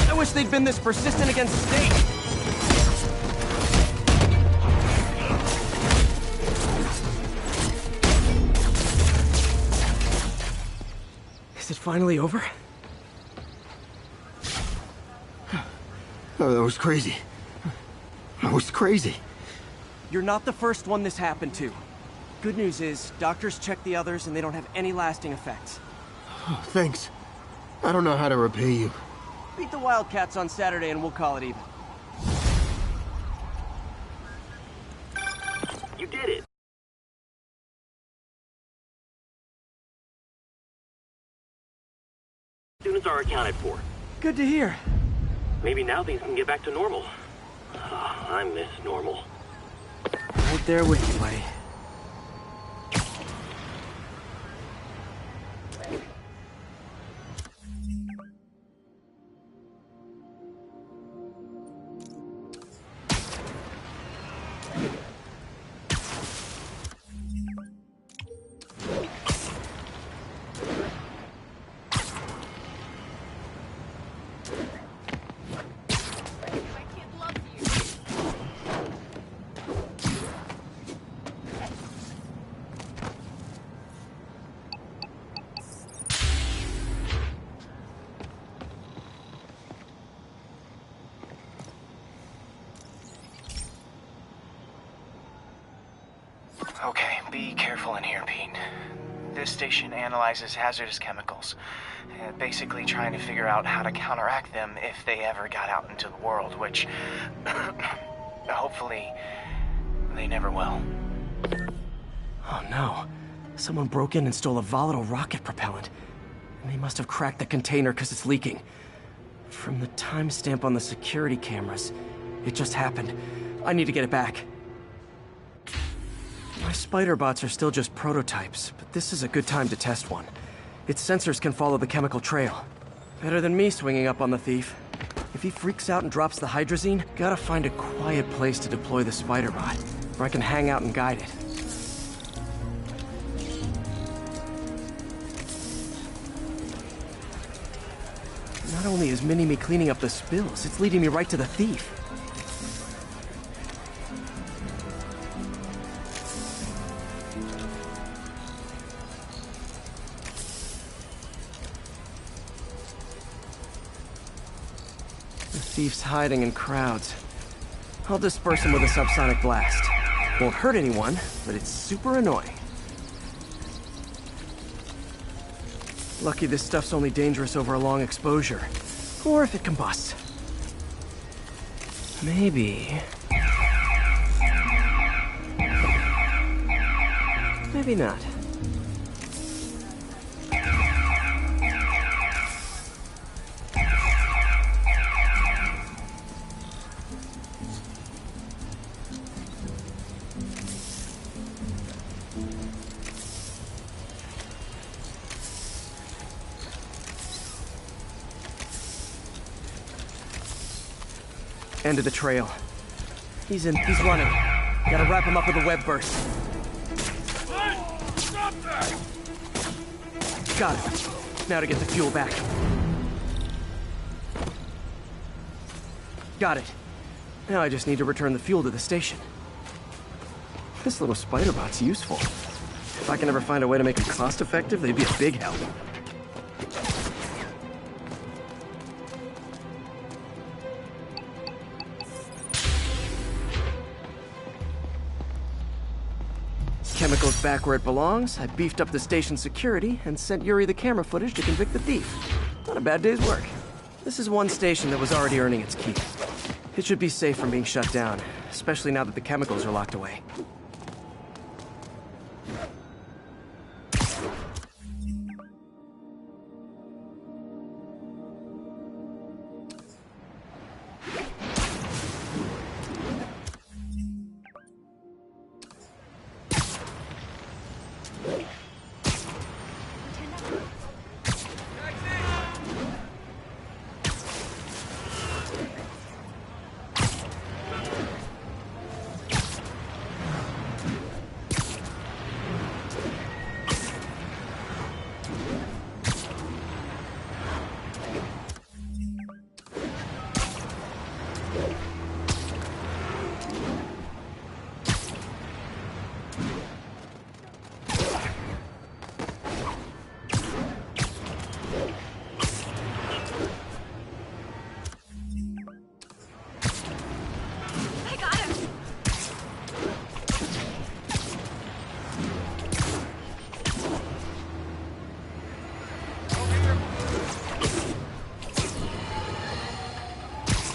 I wish they'd been this persistent against State. Is it finally over? Oh, that was crazy. That was crazy. You're not the first one this happened to. Good news is, doctors checked the others and they don't have any lasting effects. Oh, thanks. I don't know how to repay you. Beat the Wildcats on Saturday and we'll call it even. You did it. Students are accounted for. Good to hear. Maybe now things can get back to normal. I miss normal. Right there with you, buddy. Okay, be careful in here, Pete. This station analyzes hazardous chemicals, basically trying to figure out how to counteract them if they ever got out into the world, which, hopefully, they never will. Oh no. Someone broke in and stole a volatile rocket propellant. And they must have cracked the container because it's leaking. From the timestamp on the security cameras, it just happened. I need to get it back. My spider bots are still just prototypes, but this is a good time to test one. Its sensors can follow the chemical trail. Better than me swinging up on the thief. If he freaks out and drops the hydrazine, gotta find a quiet place to deploy the spider bot, where I can hang out and guide it. Not only is Mini-Me cleaning up the spills, it's leading me right to the thief. The thief's hiding in crowds. I'll disperse him with a subsonic blast. Won't hurt anyone, but it's super annoying. Lucky this stuff's only dangerous over a long exposure. Or if it combusts. Maybe... maybe not. End of the trail. He's running. Gotta wrap him up with a web burst. Stop that! Got it. Now to get the fuel back. Got it. Now I just need to return the fuel to the station. This little spider bot's useful. If I can ever find a way to make them cost-effective, they'd be a big help. Chemicals back where it belongs, I beefed up the station's security and sent Yuri the camera footage to convict the thief. Not a bad day's work. This is one station that was already earning its keep. It should be safe from being shut down, especially now that the chemicals are locked away.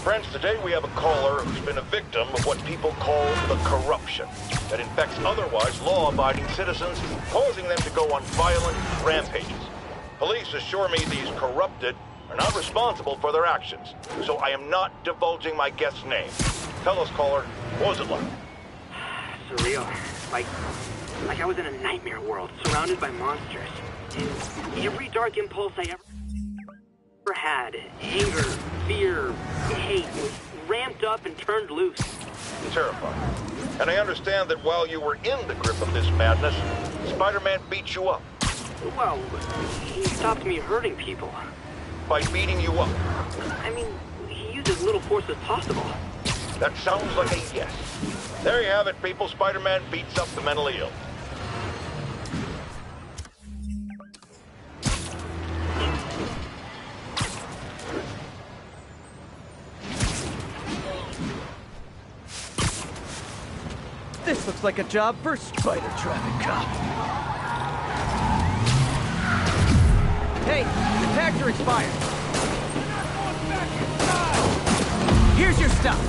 Friends, today we have a caller who's been a victim of what people call the corruption that infects otherwise law-abiding citizens, causing them to go on violent rampages. Police assure me these corrupted are not responsible for their actions, so I am not divulging my guest's name. Tell us, caller, what was it like? Surreal. Like I was in a nightmare world, surrounded by monsters. And every dark impulse I ever had, anger, fear, hate, was ramped up and turned loose. Terrifying. And I understand that while you were in the grip of this madness, Spider-Man beat you up. Well, he stopped me hurting people. By beating you up? I mean, he used as little force as possible. That sounds like a yes. There you have it, people. Spider-Man beats up the mentally ill. This looks like a job for Spider Traffic Cop. Hey, the tags are expired. Here's your stuff.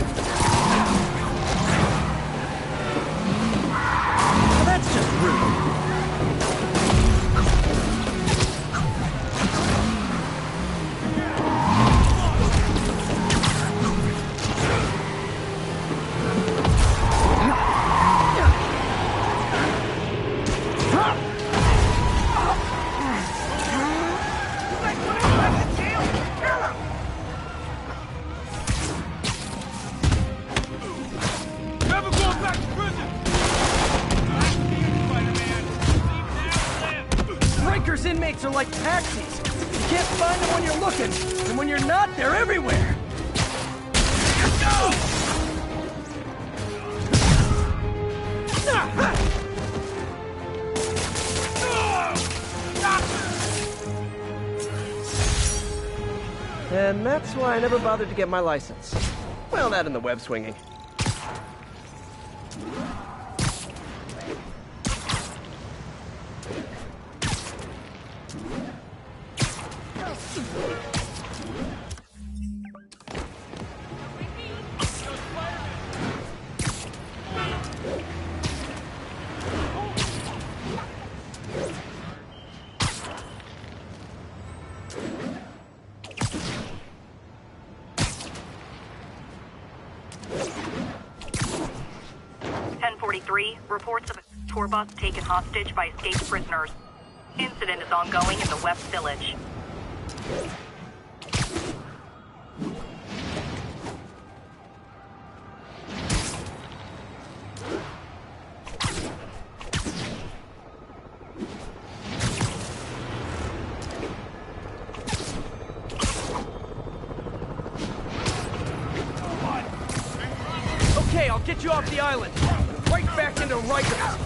Well, that's just rude. Inmates are like taxis. You can't find them when you're looking, and when you're not, they're everywhere. And that's why I never bothered to get my license. Well, that and the web swinging. Reports of a tour bus taken hostage by escaped prisoners. Incident is ongoing in the West Village. Okay, I'll get you off the island. Right back into Rikers.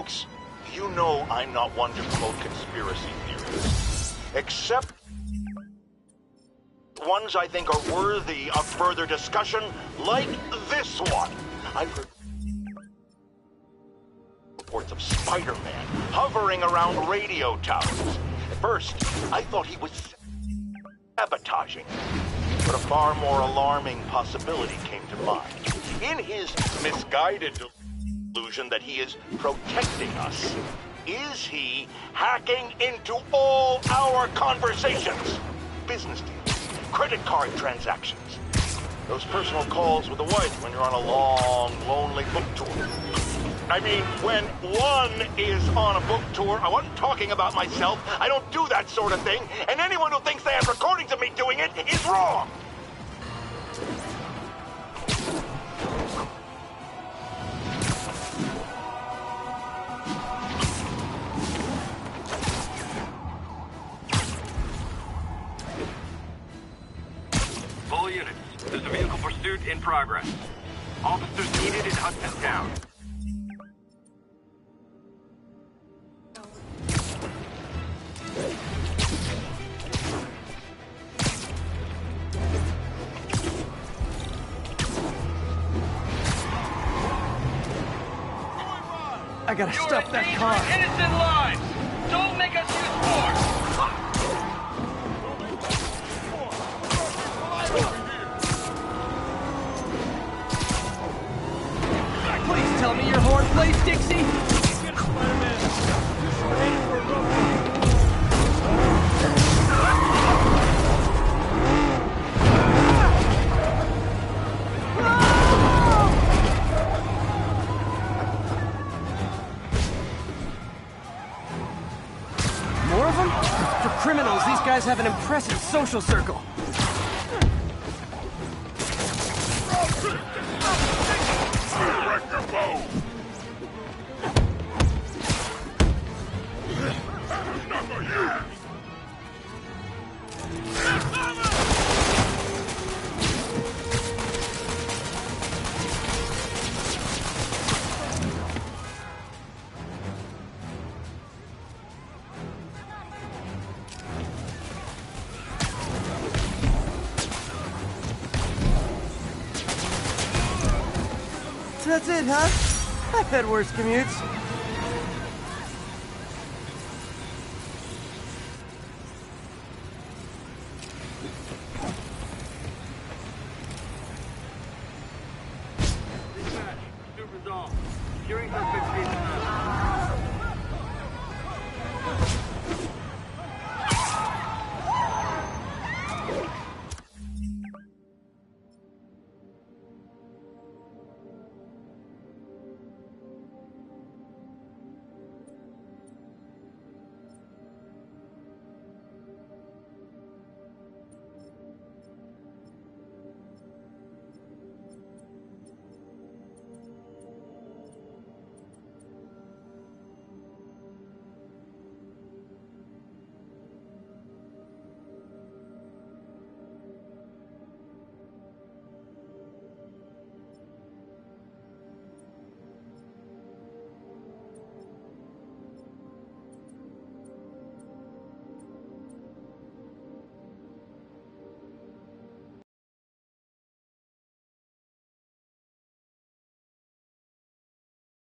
Folks, you know I'm not one to quote conspiracy theories. Except ones I think are worthy of further discussion, like this one. I've heard reports of Spider-Man hovering around radio towers. At first, I thought he was sabotaging, but a far more alarming possibility came to mind. In his misguided delusion that he is protecting us, is he hacking into all our conversations? Business deals, credit card transactions, those personal calls with the wife when you're on a long, lonely book tour. I mean, when one is on a book tour, I wasn't talking about myself. I don't do that sort of thing, and anyone who thinks they have recordings of me doing it is wrong. All units, there's a vehicle pursuit in progress. Officers needed in Hudson Town. I gotta stop that car. Innocent lives! Don't make us use force! Please tell me your horn plays, Dixie! More of them? For criminals, these guys have an impressive social circle. So that's it, huh? I've had worse commutes. Pursuit resolved. Securing suspect station.